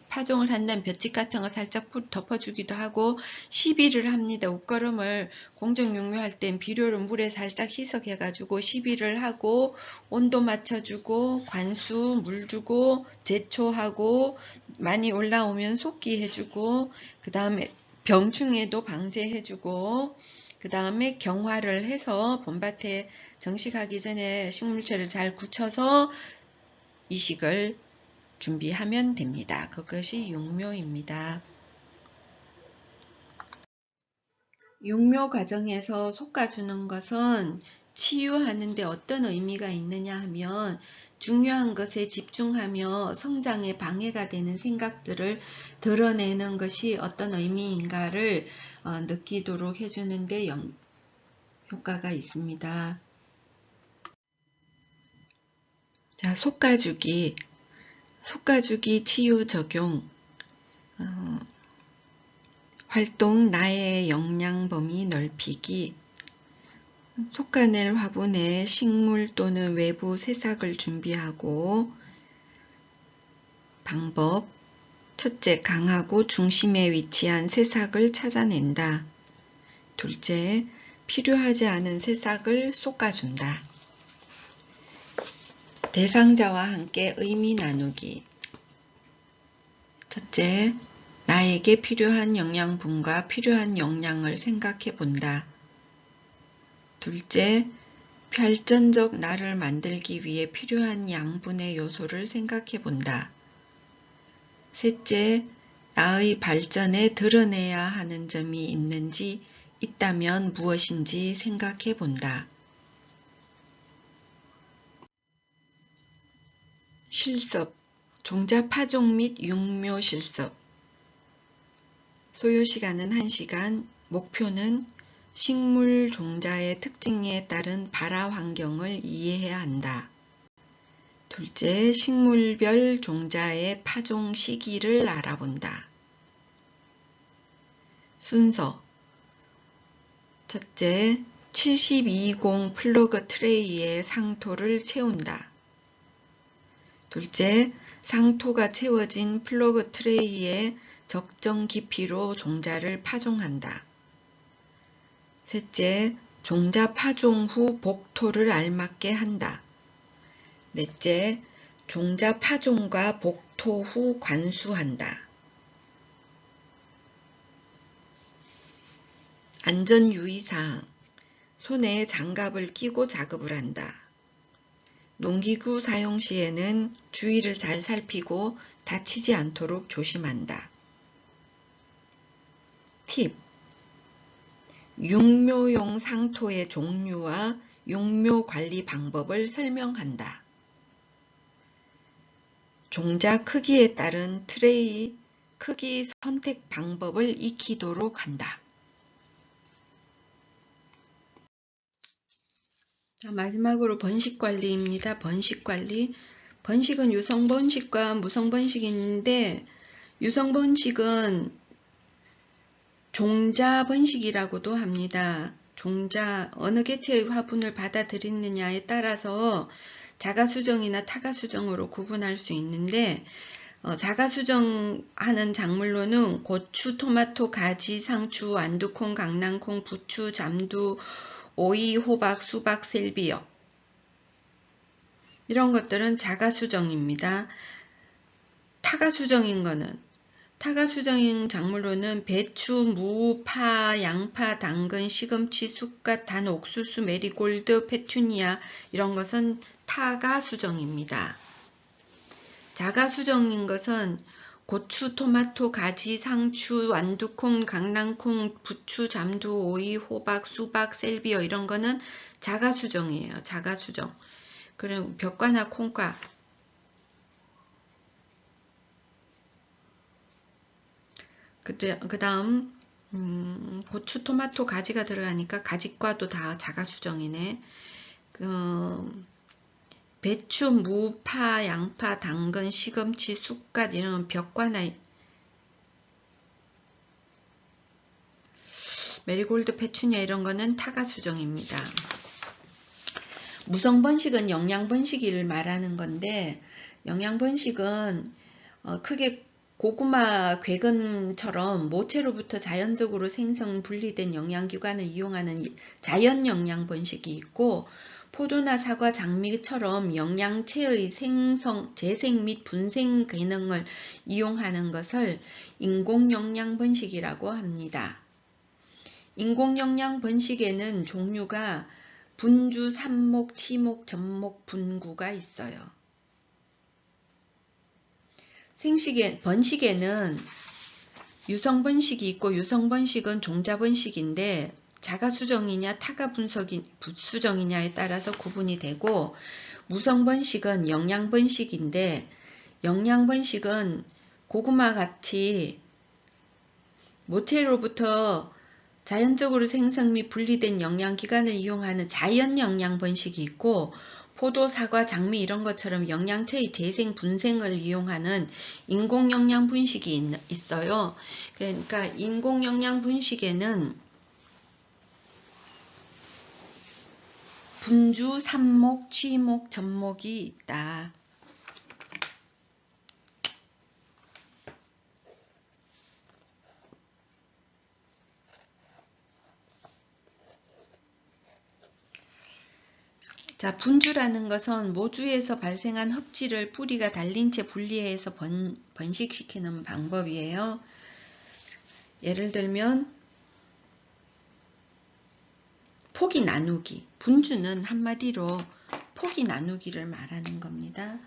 파종을 한 다음 볏짚 같은 거 살짝 덮어주기도 하고 시비를 합니다. 웃거름을 공정육묘할 땐 비료를 물에 살짝 희석해가지고 시비를 하고 온도 맞춰주고 관수 물 주고 제초하고 많이 올라오면 쏟기 해주고 그 다음에 병충해도 방제해주고 그 다음에 경화를 해서 봄밭에 정식하기 전에 식물체를 잘 굳혀서 이식을 준비하면 됩니다. 그것이 육묘입니다. 육묘 과정에서 솎아주는 것은 치유하는 데 어떤 의미가 있느냐 하면 중요한 것에 집중하며 성장에 방해가 되는 생각들을 드러내는 것이 어떤 의미인가를 느끼도록 해주는 데 효과가 있습니다. 자, 솎아주기 치유 적용 활동 나의 역량 범위 넓히기 솎아낼 화분에 식물 또는 외부 새싹을 준비하고 방법 첫째, 강하고 중심에 위치한 새싹을 찾아낸다. 둘째, 필요하지 않은 새싹을 솎아준다. 대상자와 함께 의미 나누기. 첫째, 나에게 필요한 영양분과 필요한 역량을 생각해 본다. 둘째, 발전적 나를 만들기 위해 필요한 양분의 요소를 생각해 본다. 셋째, 나의 발전에 드러내야 하는 점이 있는지, 있다면 무엇인지 생각해 본다. 실습, 종자 파종 및 육묘 실습. 소요시간은 1시간, 목표는 식물 종자의 특징에 따른 발화 환경을 이해해야 한다. 둘째, 식물별 종자의 파종 시기를 알아본다. 순서 첫째, 7220 플러그 트레이에 상토를 채운다. 둘째, 상토가 채워진 플러그 트레이에 적정 깊이로 종자를 파종한다. 셋째, 종자 파종 후 복토를 알맞게 한다. 넷째, 종자 파종과 복토 후 관수한다. 안전 유의사항, 손에 장갑을 끼고 작업을 한다. 농기구 사용 시에는 주위를 잘 살피고 다치지 않도록 조심한다. 팁, 육묘용 상토의 종류와 육묘 관리 방법을 설명한다. 종자 크기에 따른 트레이 크기 선택 방법을 익히도록 한다. 자, 마지막으로 번식 관리입니다. 번식 관리. 번식은 유성 번식과 무성 번식이 있는데, 유성 번식은 종자 번식이라고도 합니다. 종자, 어느 개체의 화분을 받아들이느냐에 따라서 자가수정이나 타가수정으로 구분할 수 있는데, 자가수정하는 작물로는 고추, 토마토, 가지, 상추, 완두콩, 강낭콩, 부추, 잠두, 오이, 호박, 수박, 셀비요. 이런 것들은 자가수정입니다. 타가수정인 작물로는 배추, 무, 파, 양파, 당근, 시금치, 쑥갓, 단, 옥수수, 메리골드, 페투니아 이런 것은 타가수정입니다. 자가수정인 것은 고추, 토마토, 가지, 상추, 완두콩, 강낭콩, 부추, 잠두, 오이, 호박, 수박, 셀비어 이런 거는 자가수정이에요. 자가수정. 그럼 벽과나 콩과 그 다음 고추, 토마토, 가지가 들어가니까 가지과도 다 자가수정이네. 배추, 무, 파, 양파, 당근, 시금치, 쑥갓 이런 벽과나 메리골드, 페추니아 이런 거는 타가수정입니다. 무성번식은 영양번식을 말하는 건데, 영양번식은 크게 고구마 궤근처럼 모체로부터 자연적으로 생성 분리된 영양기관을 이용하는 자연 영양번식이 있고, 포도나 사과, 장미처럼 영양체의 재생 및 분생 기능을 이용하는 것을 인공영양번식이라고 합니다. 인공영양번식에는 종류가 분주, 삽목, 치목, 접목, 분구가 있어요. 번식에는 유성번식이 있고, 유성번식은 종자번식인데 자가수정이냐 타가수정이냐에 따라서 구분이 되고, 무성번식은 영양번식인데, 영양번식은 고구마 같이 모체로부터 자연적으로 생성 및 분리된 영양기관을 이용하는 자연 영양번식이 있고, 포도, 사과, 장미 이런 것처럼 영양체의 재생, 분생을 이용하는 인공영양분식이 있어요. 그러니까 인공영양분식에는 분주, 삽목, 취목, 접목이 있다. 자, 분주라는 것은 모주에서 발생한 흡지를 뿌리가 달린 채 분리해서 번식시키는 방법이에요. 예를 들면 포기 나누기. 분주는 한마디로 포기 나누기를 말하는 겁니다.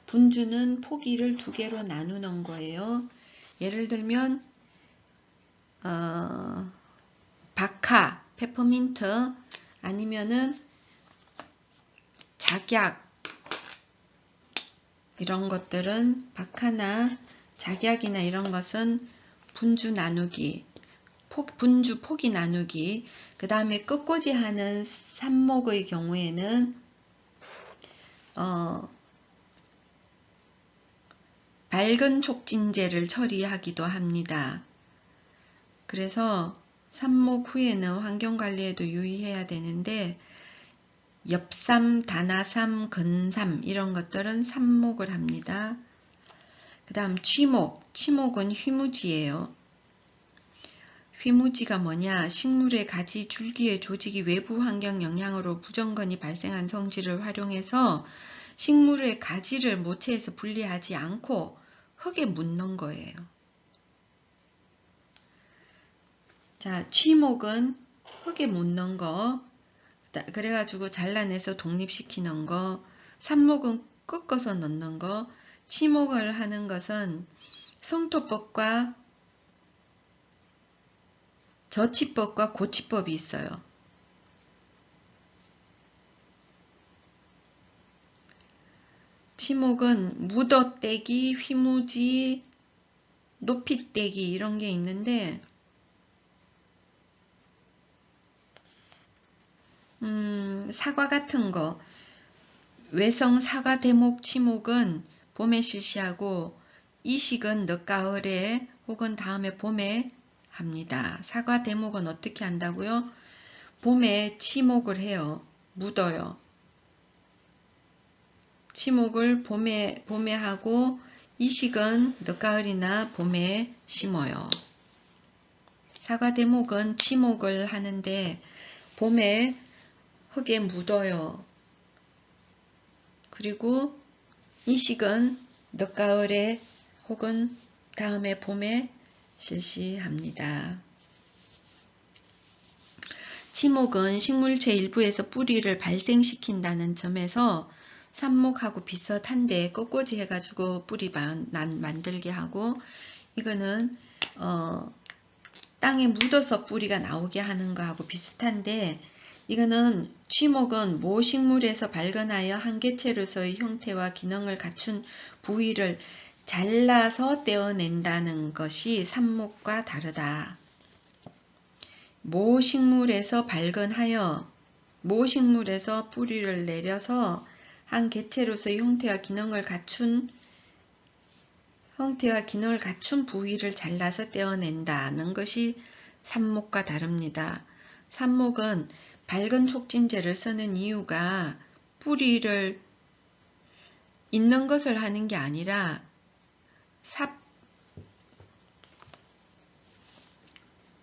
분주는 포기를 두 개로 나누는 거예요. 예를 들면 박하, 페퍼민트 아니면은 작약 이런 것들은 박하나 작약이나 이런 것은 분주 나누기, 분주 포기 나누기. 그 다음에 끝꽂이 하는 삽목의 경우에는 밝은 촉진제를 처리하기도 합니다. 그래서 삽목 후에는 환경관리에도 유의해야 되는데, 엽삼, 다나삼, 근삼 이런 것들은 삽목을 합니다. 그 다음 치목은 휘무지예요. 휘무지가 뭐냐? 식물의 가지, 줄기의 조직이 외부 환경 영향으로 부정건이 발생한 성질을 활용해서 식물의 가지를 모체에서 분리하지 않고 흙에 묻는 거예요. 자, 취목은 흙에 묻는 거, 그래가지고 잘라내서 독립시키는 거, 삽목은 꺾어서 넣는 거, 치목을 하는 것은 성토법과 저치법과 고치법이 있어요. 치목은 묻어떼기, 휘무지, 높이떼기 이런 게 있는데 사과 같은 거 외성 사과 대목 치목은 봄에 실시하고 이식은 늦가을에 혹은 다음에 봄에 합니다. 사과 대목은 어떻게 한다고요? 봄에 치목을 해요. 묻어요. 치목을 봄에 하고 이식은 늦가을이나 봄에 심어요. 사과 대목은 치목을 하는데 봄에 흙에 묻어요. 그리고 이식은 늦가을에 혹은 다음에 봄에 실시합니다. 치목은 식물체 일부에서 뿌리를 발생시킨다는 점에서 삽목하고 비슷한데 꺾꽂이 해가지고 뿌리 만들게 하고 이거는 땅에 묻어서 뿌리가 나오게 하는 거하고 비슷한데 이거는 치목은 모식물에서 발견하여 한 개체로서의 형태와 기능을 갖춘 부위를 잘라서 떼어낸다는 것이 삽목과 다르다. 모식물에서 발견하여 모식물에서 뿌리를 내려서 한 개체로서의 형태와 기능을 갖춘 부위를 잘라서 떼어낸다는 것이 삽목과 다릅니다. 삽목은 밝은 촉진제를 쓰는 이유가 뿌리를 있는 것을 하는 게 아니라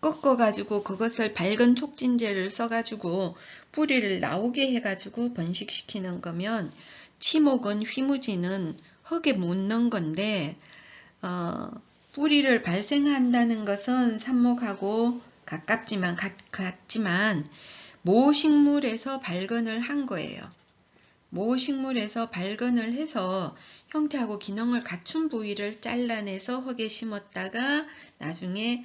꺾어가지고 그것을 밝은 촉진제를 써가지고 뿌리를 나오게 해가지고 번식시키는 거면 치목은 휘무지는 흙에 묻는 건데 뿌리를 발생한다는 것은 삽목하고 같지만 모식물에서 발견을 한 거예요. 모식물에서 발견을 해서 형태하고 기능을 갖춘 부위를 잘라내서 흙에 심었다가 나중에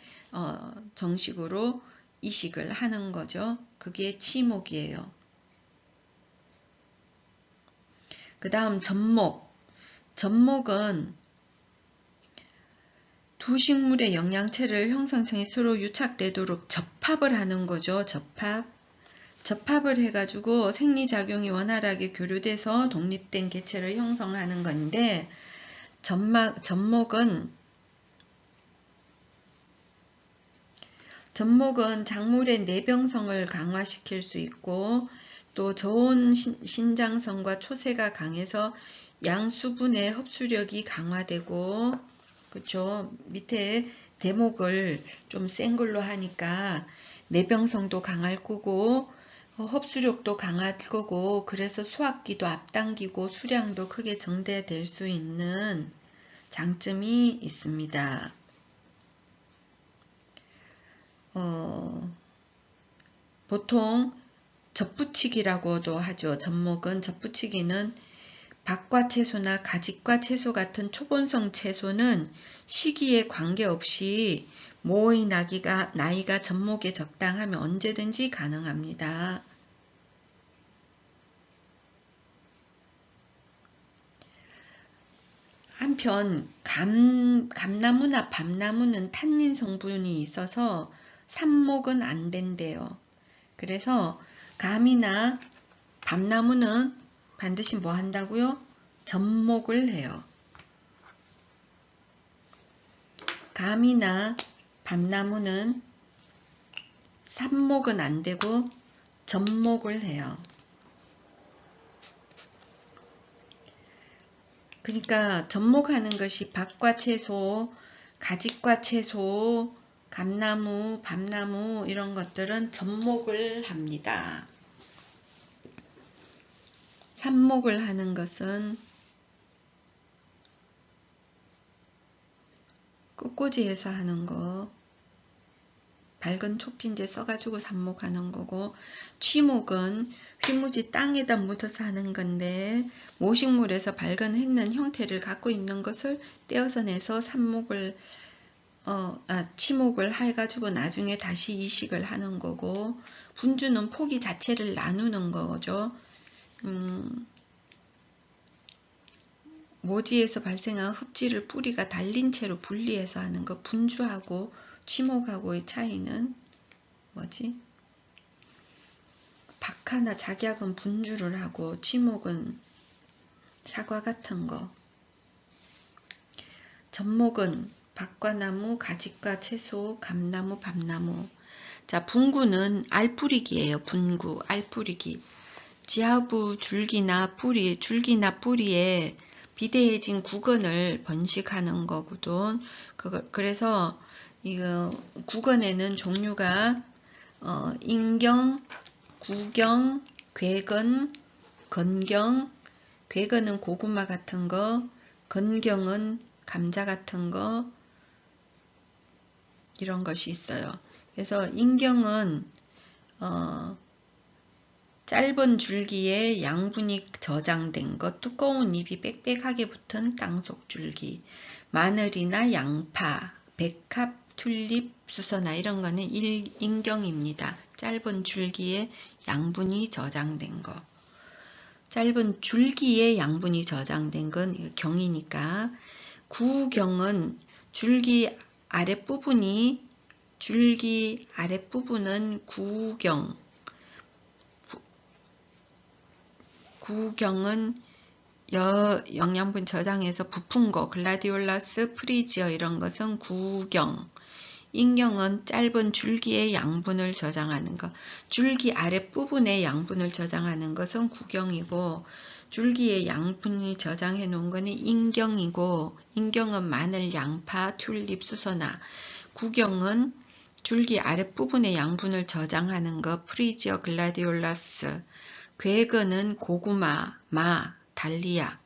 정식으로 이식을 하는 거죠. 그게 치목이에요. 그 다음 접목. 접목은 두 식물의 영양체를 형성성이 서로 유착되도록 접합을 하는 거죠. 접합을 해가지고 생리작용이 원활하게 교류돼서 독립된 개체를 형성하는 건데 접목은 작물의 내병성을 강화시킬 수 있고 또 저온 신장성과 초세가 강해서 양수분의 흡수력이 강화되고 그쵸. 밑에 대목을 좀 센 걸로 하니까 내병성도 강할 거고 흡수력도 강할 거고 그래서 수확기도 앞당기고 수량도 크게 증대될 수 있는 장점이 있습니다. 보통 접붙이기라고도 하죠. 접목은 접붙이기는 박과 채소나 가직과 채소 같은 초본성 채소는 시기에 관계없이 모의 나이가 접목에 적당하면 언제든지 가능합니다. 한편 감나무나 밤나무는 탄닌 성분이 있어서 삽목은 안 된대요. 그래서 감이나 밤나무는 반드시 뭐 한다고요? 접목을 해요. 감이나 밤나무는 삽목은 안 되고 접목을 해요. 그러니까 접목하는 것이 박과 채소, 가직과 채소, 감나무, 밤나무 이런 것들은 접목을 합니다. 삽목을 하는 것은 꺾꽂이해서 하는 거, 밝은 촉진제 써가지고 삽목하는 거고 취목은 휘무지 땅에다 묻어서 하는 건데 모식물에서 발견했는 형태를 갖고 있는 것을 떼어서 내서 삽목을 치목을 해가지고 나중에 다시 이식을 하는 거고 분주는 포기 자체를 나누는 거죠. 모지에서 발생한 흡지를 뿌리가 달린 채로 분리해서 하는 거. 분주하고 치목하고의 차이는 뭐지? 박하나 작약은 분주를 하고 치목은 사과 같은 거. 접목은 박과 나무, 가지과 채소, 감나무, 밤나무. 자, 분구는 알뿌리기예요. 분구, 알뿌리기. 지하부 줄기나 뿌리에 비대해진 구근을 번식하는 거거든. 그래서 이거 구근에는 종류가 인경, 구경, 괴근, 건경. 괴근은 고구마 같은 거, 건경은 감자 같은 거, 이런 것이 있어요. 그래서 인경은 짧은 줄기에 양분이 저장된 것, 두꺼운 잎이 빽빽하게 붙은 땅속 줄기. 마늘이나 양파, 백합, 튤립, 수선화 이런 거는 인경입니다. 짧은 줄기에 양분이 저장된 거. 짧은 줄기에 양분이 저장된 건 경이니까. 구경은 줄기 아랫부분은 구경은 영양분 저장해서 부푼 거, 글라디올라스, 프리지어 이런 것은 구경. 인경은 짧은 줄기의 양분을 저장하는 것. 줄기 아랫부분에 양분을 저장하는 것은 구경이고, 줄기에 양분이 저장해 놓은 것은 인경이고, 인경은 마늘, 양파, 튤립, 수선화. 구경은 줄기 아랫부분에 양분을 저장하는 것, 프리지어, 글라디올라스. 괴근은 고구마, 마, 달리아.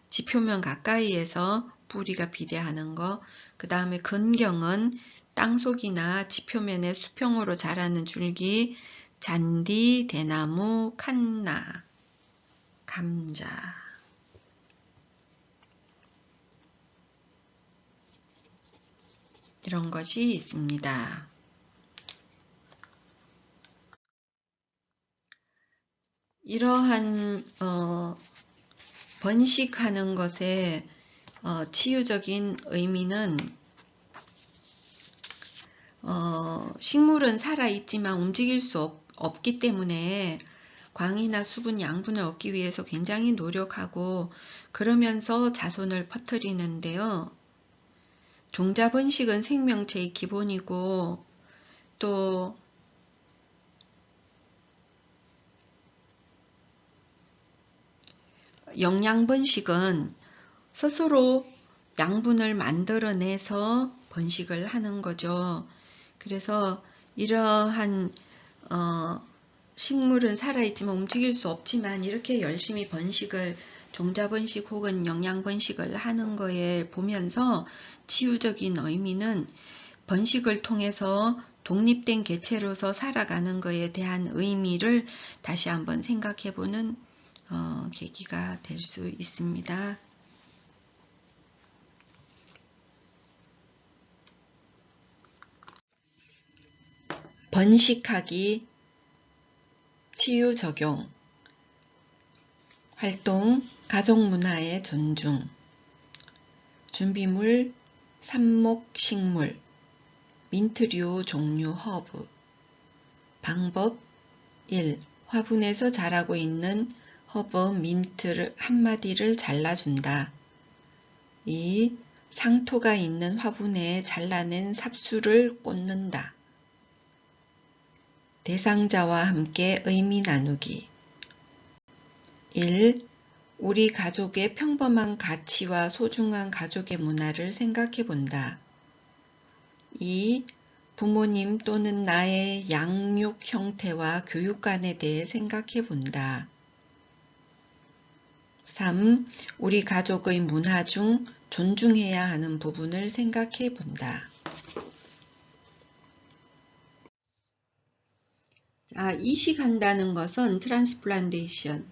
지표면 가까이에서 뿌리가 비대하는 거. 그 다음에 건경은 땅속이나 지표면에 수평으로 자라는 줄기, 잔디, 대나무, 칸나, 감자. 이런 것이 있습니다. 이러한 번식하는 것의 치유적인 의미는 식물은 살아있지만 움직일 수 없기 때문에 광이나 수분, 양분을 얻기 위해서 굉장히 노력하고 그러면서 자손을 퍼뜨리는데요. 종자번식은 생명체의 기본이고 또 영양번식은 스스로 양분을 만들어내서 번식을 하는 거죠. 그래서 이러한 식물은 살아있지만 움직일 수 없지만 이렇게 열심히 번식을 종자번식 혹은 영양번식을 하는 거에 보면서 치유적인 의미는 번식을 통해서 독립된 개체로서 살아가는 것에 대한 의미를 다시 한번 생각해보는 계기가 될 수 있습니다. 번식하기, 치유적용, 활동, 가족문화의 존중, 준비물, 삽목식물, 민트류 종류 허브. 방법 1. 화분에서 자라고 있는 허브 민트 한 마디를 잘라준다. 2. 상토가 있는 화분에 잘라낸 삽수를 꽂는다. 대상자와 함께 의미 나누기. 1. 우리 가족의 평범한 가치와 소중한 가족의 문화를 생각해 본다. 2. 부모님 또는 나의 양육 형태와 교육관에 대해 생각해 본다. 3. 우리 가족의 문화 중 존중해야 하는 부분을 생각해 본다. 이식한다는 것은 트랜스플란테이션.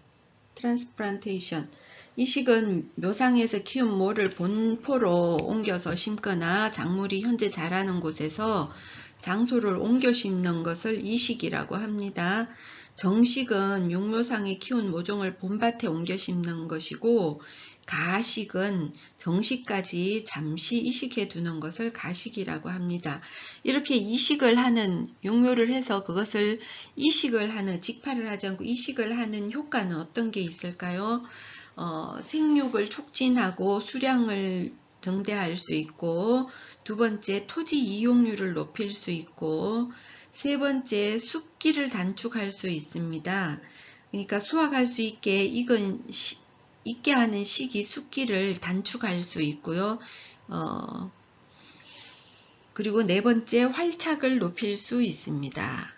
이식은 묘상에서 키운 모를 본포로 옮겨서 심거나 작물이 현재 자라는 곳에서 장소를 옮겨 심는 것을 이식이라고 합니다. 정식은 육묘상에 키운 모종을 봄밭에 옮겨 심는 것이고, 가식은 정식까지 잠시 이식해 두는 것을 가식이라고 합니다. 이렇게 이식을 하는, 육묘를 해서 그것을 이식을 하는, 직파를 하지 않고 이식을 하는 효과는 어떤 게 있을까요? 생육을 촉진하고 수량을 증대할 수 있고, 두 번째 토지 이용률을 높일 수 있고, 세 번째 숫기를 단축할 수 있습니다. 그러니까 수확할 수 있게 있게 하는 시기 숫기를 단축할 수 있고요. 그리고 네 번째 활착을 높일 수 있습니다.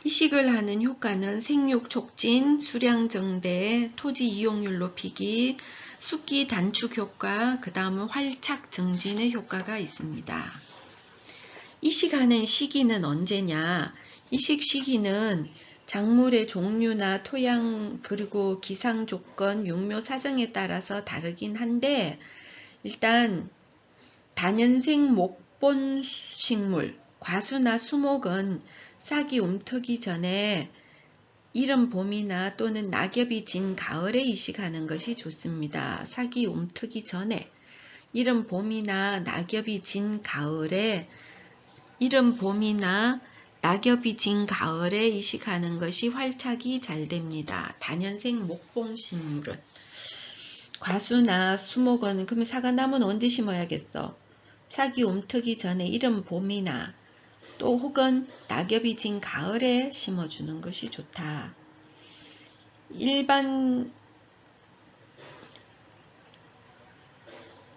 이식을 하는 효과는 생육 촉진, 수량 증대, 토지 이용률 높이기, 숫기 단축 효과, 그 다음은 활착 증진의 효과가 있습니다. 이식하는 시기는 언제냐? 이식 시기는 작물의 종류나 토양 그리고 기상 조건, 육묘 사정에 따라서 다르긴 한데, 일단 다년생 목본 식물, 과수나 수목은 싹이 움트기 전에 이른 봄이나 또는 낙엽이 진 가을에 이식하는 것이 좋습니다. 싹이 움트기 전에 이른 봄이나 낙엽이 진 가을에 이식하는 것이 활착이 잘 됩니다. 다년생 목본 식물은. 과수나 수목은, 그러면 사과나무는 언제 심어야겠어? 싹이 움트기 전에 이른 봄이나 또 혹은 낙엽이 진 가을에 심어주는 것이 좋다. 일반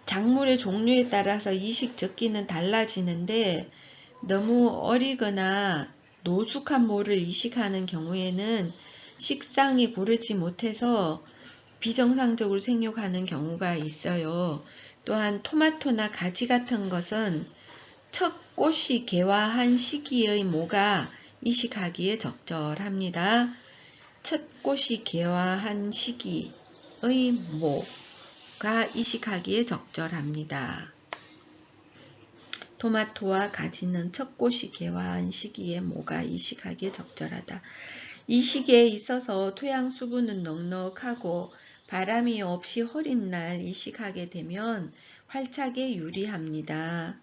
작물의 종류에 따라서 이식 적기는 달라지는데, 너무 어리거나 노숙한 모를 이식하는 경우에는 식상이 고르지 못해서 비정상적으로 생육하는 경우가 있어요. 또한 토마토나 가지 같은 것은 첫 꽃이 개화한 시기의 모가 이식하기에 적절합니다. 첫 꽃이 개화한 시기의 모가 이식하기에 적절합니다. 토마토와 가지는 첫 꽃이 개화한 시기에 모가 이식하기에 적절하다. 이 시기에 있어서 토양 수분은 넉넉하고 바람이 없이 흐린 날 이식하게 되면 활착에 유리합니다.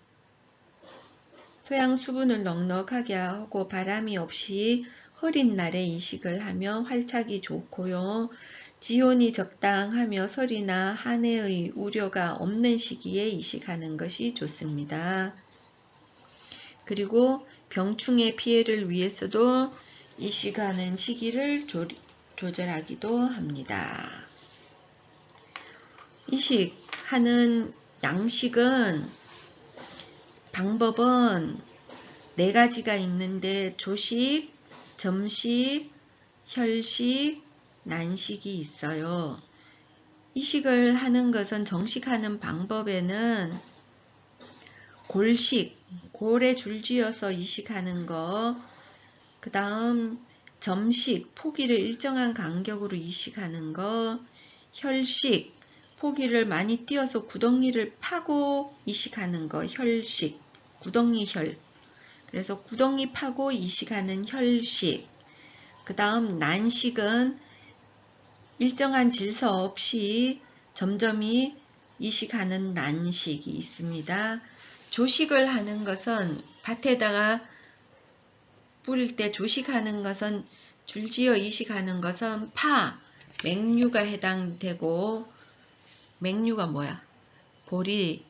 토양 수분을 넉넉하게 하고 바람이 없이 흐린 날에 이식을 하면 활착이 좋고요. 지온이 적당하며 설이나 한해의 우려가 없는 시기에 이식하는 것이 좋습니다. 그리고 병충해 피해를 위해서도 이식하는 시기를 조절하기도 합니다. 이식하는 방법은 네 가지가 있는데, 조식, 점식, 혈식, 난식이 있어요. 이식을 하는 것은 정식하는 방법에는 골식, 골에 줄지어서 이식하는 거, 그 다음 점식, 포기를 일정한 간격으로 이식하는 거, 혈식, 포기를 많이 띄어서 구덩이를 파고 이식하는 거, 혈식, 구덩이혈. 그래서 구덩이 파고 이식하는 혈식. 그 다음 난식은 일정한 질서 없이 점점이 이식하는 난식이 있습니다. 조식을 하는 것은 밭에다가 뿌릴 때 조식하는 것은 줄지어 이식하는 것은 맹류가 해당되고, 맹류가 뭐야? 보리,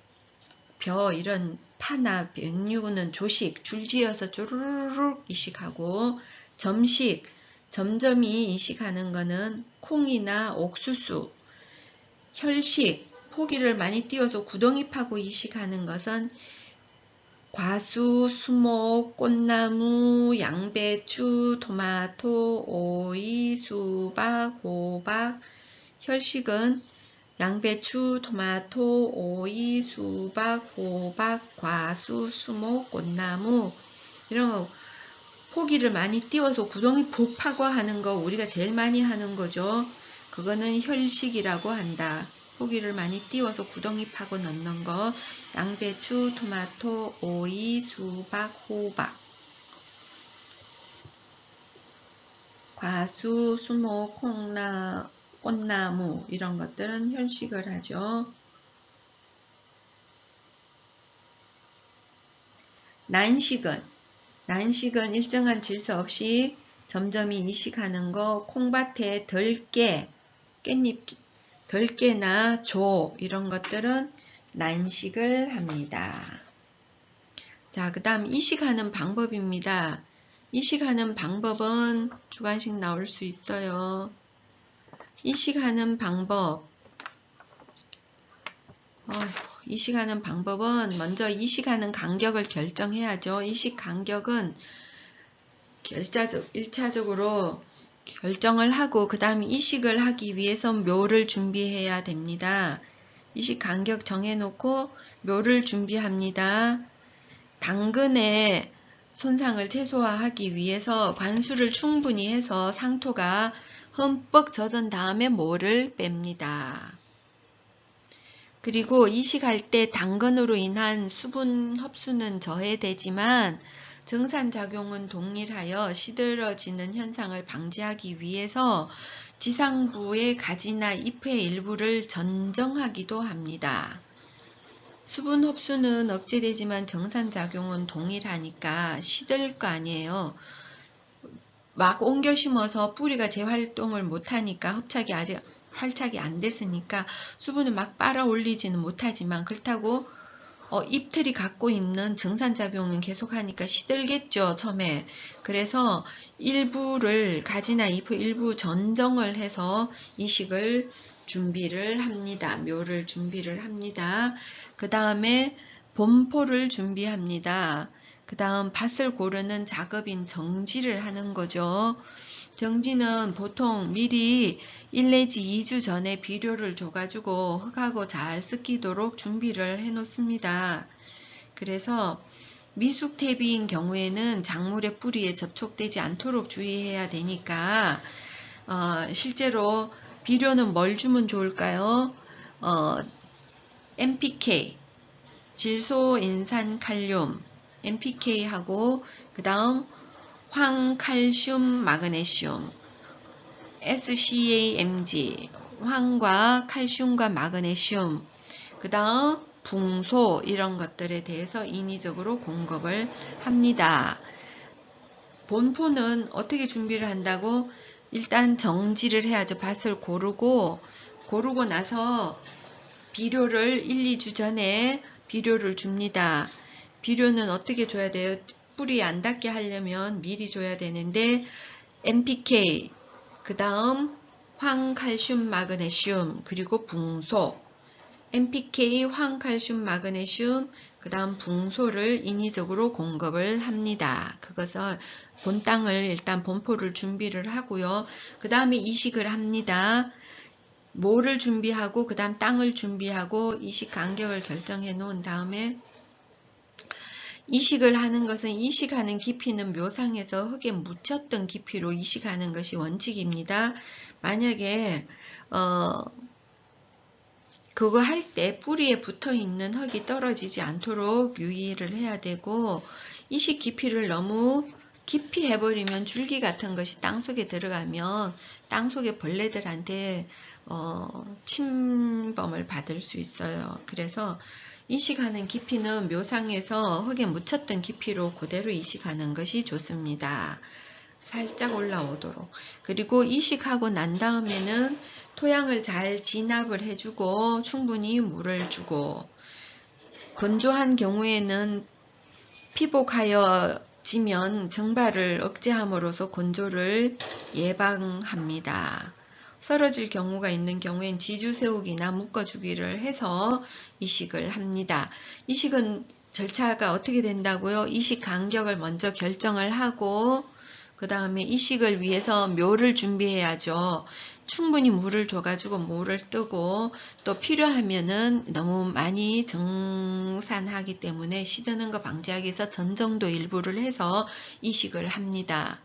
벼 이런 파나 맹류는 조식, 줄지어서 쪼르륵 이식하고, 점식, 점점이 이식하는 것은 콩이나 옥수수, 혈식, 포기를 많이 띄워서 구덩이 파고 이식하는 것은 과수, 수목, 꽃나무, 양배추, 토마토, 오이, 수박, 호박. 혈식은 양배추, 토마토, 오이, 수박, 호박, 과수, 수목, 꽃나무. 이런 거 포기를 많이 띄워서 구덩이 푹 파고 하는 거 우리가 제일 많이 하는 거죠. 그거는 혈식이라고 한다. 포기를 많이 띄워서 구덩이 파고 넣는 거. 양배추, 토마토, 오이, 수박, 호박. 과수, 수목, 꽃나무 이런 것들은 현식을 하죠. 난식은 일정한 질서 없이 점점이 이식하는 거, 콩밭에 깻잎, 덜깨나 조 이런 것들은 난식을 합니다. 자, 그 다음 이식하는 방법입니다. 이식하는 방법은 주관식 나올 수 있어요. 이식하는 방법. 이식하는 방법은 먼저 이식하는 간격을 결정해야죠. 이식 간격은 1차적으로 결정을 하고 그 다음 이식을 하기 위해서 묘를 준비해야 됩니다. 이식 간격 정해놓고 묘를 준비합니다. 당근의 손상을 최소화하기 위해서 관수를 충분히 해서 상토가 흠뻑 젖은 다음에 모를 뺍니다. 그리고 이식할 때 당근으로 인한 수분 흡수는 저해되지만 정산작용은 동일하여 시들어지는 현상을 방지하기 위해서 지상부의 가지나 잎의 일부를 전정하기도 합니다. 수분 흡수는 억제되지만 정산작용은 동일하니까 시들 거 아니에요. 막 옮겨 심어서 뿌리가 재활동을 못하니까 흡착이 아직 활착이 안 됐으니까 수분을 막 빨아 올리지는 못하지만 그렇다고 잎틀이 갖고 있는 정산작용은 계속하니까 시들겠죠, 처음에. 그래서 가지나 잎의 일부 전정을 해서 이식을 준비를 합니다. 묘를 준비를 합니다. 그 다음에 본포를 준비합니다. 그 다음 밭을 고르는 작업인 정지를 하는 거죠. 정지는 보통 미리 1 내지 2주 전에 비료를 줘가지고 흙하고 잘 섞이도록 준비를 해 놓습니다. 그래서 미숙태비인 경우에는 작물의 뿌리에 접촉되지 않도록 주의해야 되니까 실제로 비료는 뭘 주면 좋을까요? NPK, 질소인산칼륨, NPK하고 그 다음 황칼슘, 마그네슘, SCAMG, 황과 칼슘과 마그네슘, 그 다음 붕소 이런 것들에 대해서 인위적으로 공급을 합니다. 본포는 어떻게 준비를 한다고? 일단 정지를 해야죠. 밭을 고르고 나서 비료를 1, 2주 전에 비료를 줍니다. 비료는 어떻게 줘야 돼요? 뿌리 안 닿게 하려면 미리 줘야 되는데 NPK, 그 다음 황칼슘, 마그네슘, 그리고 붕소, NPK, 황칼슘, 마그네슘, 그 다음 붕소를 인위적으로 공급을 합니다. 그것을 본 땅을 일단 본포를 준비를 하고요. 그 다음에 이식을 합니다. 모를 준비하고 그 다음 땅을 준비하고 이식 간격을 결정해 놓은 다음에 이식을 하는 것은 이식하는 깊이는 묘상에서 흙에 묻혔던 깊이로 이식하는 것이 원칙입니다. 만약에 그거 할 때 뿌리에 붙어 있는 흙이 떨어지지 않도록 유의를 해야 되고 이식 깊이를 너무 깊이 해버리면 줄기 같은 것이 땅속에 들어가면 땅속의 벌레들한테 침범을 받을 수 있어요. 그래서 이식하는 깊이는 묘상에서 흙에 묻혔던 깊이로 그대로 이식하는 것이 좋습니다. 살짝 올라오도록. 그리고 이식하고 난 다음에는 토양을 잘 진압을 해주고 충분히 물을 주고 건조한 경우에는 피복하여지면 증발을 억제함으로써 건조를 예방합니다. 썰어질 경우가 있는 경우엔 지주세우기나 묶어주기를 해서 이식을 합니다. 이식은 절차가 어떻게 된다고요? 이식 간격을 먼저 결정을 하고 그 다음에 이식을 위해서 묘를 준비해야죠. 충분히 물을 줘가지고 물을 뜨고 또 필요하면은 너무 많이 정산하기 때문에 시드는 거 방지하기 위해서 전정도 일부를 해서 이식을 합니다.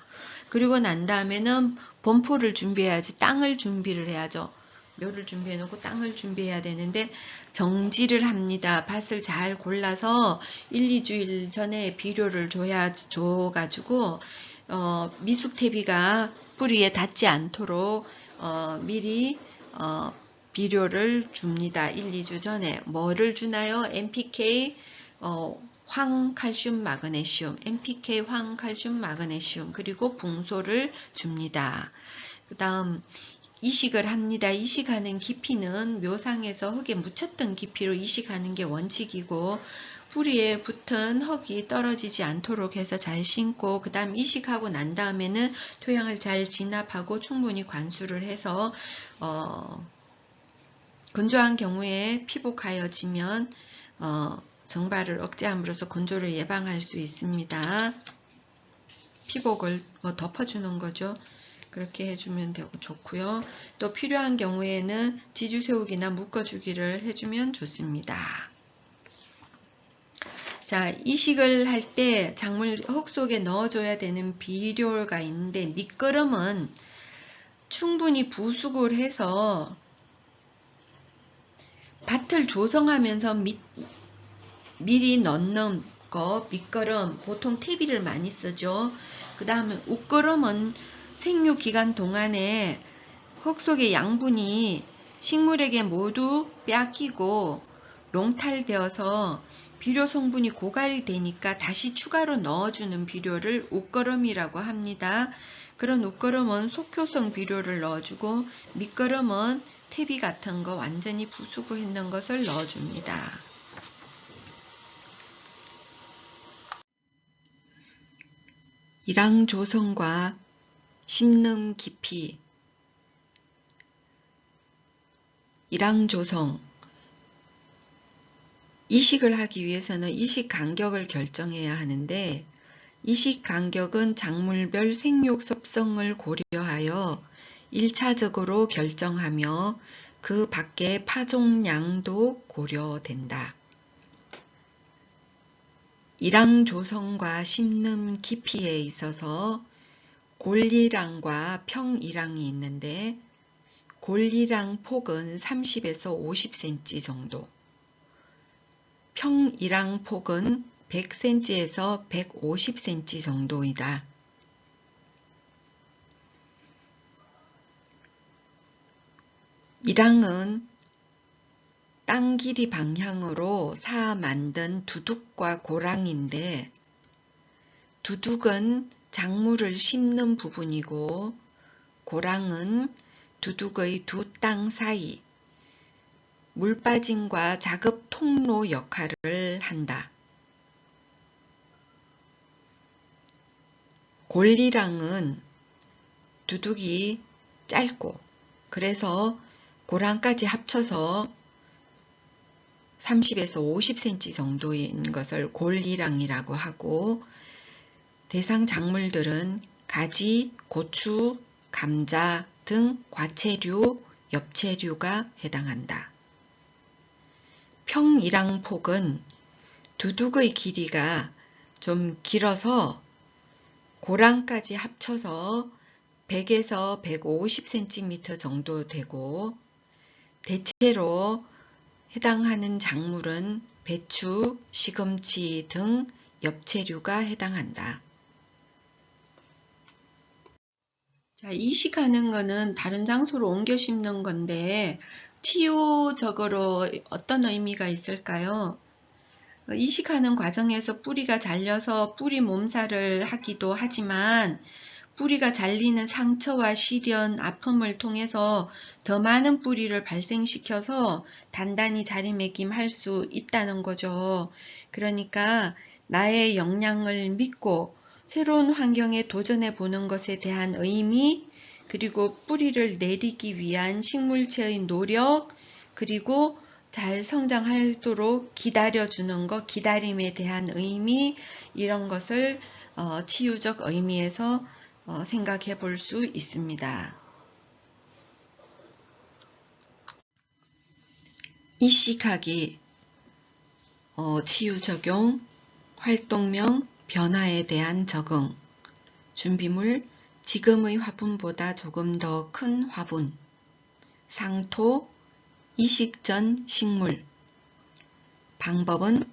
그리고 난 다음에는 본포를 준비해야지 땅을 준비를 해야죠. 묘를 준비해 놓고 땅을 준비해야 되는데 정지를 합니다. 밭을 잘 골라서 1, 2주일 전에 비료를 줘가지고 미숙태비가 뿌리에 닿지 않도록 미리 비료를 줍니다. 1, 2주 전에. 뭐를 주나요? NPK, 황칼슘, 마그네슘, NPK, 황칼슘, 마그네슘, 그리고 붕소를 줍니다. 그 다음 이식을 합니다. 이식하는 깊이는 묘상에서 흙에 묻혔던 깊이로 이식하는 게 원칙이고, 뿌리에 붙은 흙이 떨어지지 않도록 해서 잘 심고, 그 다음 이식하고 난 다음에는 토양을 잘 진압하고 충분히 관수를 해서 건조한 경우에 피복하여지면 정발을 억제함으로써 건조를 예방할 수 있습니다. 피복을 덮어주는 거죠. 그렇게 해주면 되고 좋고요. 또 필요한 경우에는 지주 세우기나 묶어주기를 해주면 좋습니다. 자, 이식을 할 때 작물 흙 속에 넣어줘야 되는 비료가 있는데, 밑거름은 충분히 부숙을 해서 밭을 조성하면서 미리 넣는 거, 밑거름, 보통 퇴비를 많이 쓰죠. 그 다음에 웃거름은 생육 기간 동안에 흙 속의 양분이 식물에게 모두 뺏기고 용탈되어서 비료 성분이 고갈이 되니까 다시 추가로 넣어주는 비료를 웃거름이라고 합니다. 그런 웃거름은 속효성 비료를 넣어주고, 밑거름은 퇴비 같은 거 완전히 부수고 있는 것을 넣어줍니다. 일항 조성과 심는 깊이. 일항 조성. 이식을 하기 위해서는 이식 간격을 결정해야 하는데, 이식 간격은 작물별 생육 습성을 고려하여 1차적으로 결정하며 그 밖의 파종량도 고려된다. 일항 조성과 심는 깊이에 있어서 골일항과 평일항이 있는데, 골일항 폭은 30에서 50cm 정도, 평일항 폭은 100cm에서 150cm 정도이다. 일항은 땅 길이 방향으로 쌓아 만든 두둑과 고랑인데, 두둑은 작물을 심는 부분이고, 고랑은 두둑의 두 땅 사이, 물 빠짐과 작업 통로 역할을 한다. 골리랑은 두둑이 짧고, 그래서 고랑까지 합쳐서 30에서 50cm 정도인 것을 골리랑이라고 하고, 대상 작물들은 가지, 고추, 감자 등 과채류, 엽채류가 해당한다. 평일항폭은 두둑의 길이가 좀 길어서 고랑까지 합쳐서 100에서 150cm 정도 되고, 대체로 해당하는 작물은 배추, 시금치 등 엽채류가 해당한다. 자, 이식하는 거는 다른 장소로 옮겨 심는 건데, 치유적으로 어떤 의미가 있을까요? 이식하는 과정에서 뿌리가 잘려서 뿌리 몸살을 하기도 하지만, 뿌리가 잘리는 상처와 시련, 아픔을 통해서 더 많은 뿌리를 발생시켜서 단단히 자리매김할 수 있다는 거죠. 그러니까 나의 역량을 믿고 새로운 환경에 도전해 보는 것에 대한 의미, 그리고 뿌리를 내리기 위한 식물체의 노력, 그리고 잘 성장하도록 기다려주는 것, 기다림에 대한 의미, 이런 것을 치유적 의미에서 생각해 볼 수 있습니다. 이식하기, 치유적용, 활동명, 변화에 대한 적응, 준비물, 지금의 화분보다 조금 더 큰 화분, 상토, 이식 전 식물. 방법은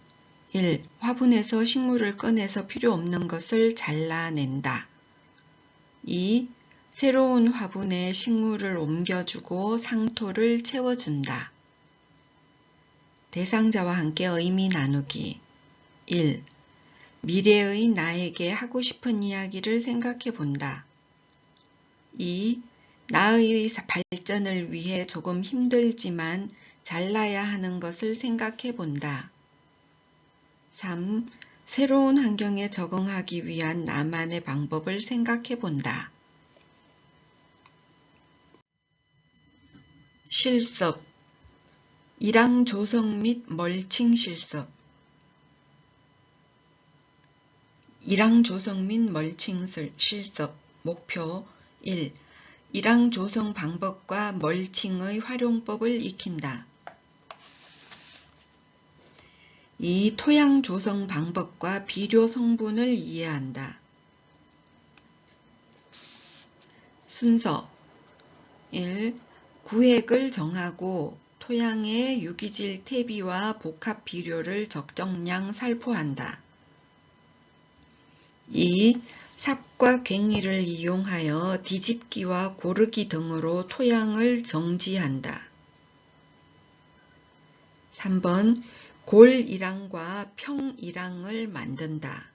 1. 화분에서 식물을 꺼내서 필요 없는 것을 잘라낸다. 2. 새로운 화분에 식물을 옮겨주고 상토를 채워준다. 대상자와 함께 의미 나누기. 1. 미래의 나에게 하고 싶은 이야기를 생각해 본다. 2. 나의 발전을 위해 조금 힘들지만 잘나야 하는 것을 생각해 본다. 3. 새로운 환경에 적응하기 위한 나만의 방법을 생각해 본다. 실습. 일항 조성 및 멀칭 실습. 일항 조성 및 멀칭 실습. 목표 1. 일항 조성 방법과 멀칭의 활용법을 익힌다. 2. 토양 조성 방법과 비료 성분을 이해한다. 순서 1. 구획을 정하고 토양에 유기질 퇴비와 복합 비료를 적정량 살포한다. 2. 삽과 괭이를 이용하여 뒤집기와 고르기 등으로 토양을 정지한다. 3번 골일항과 평일항을 만든다.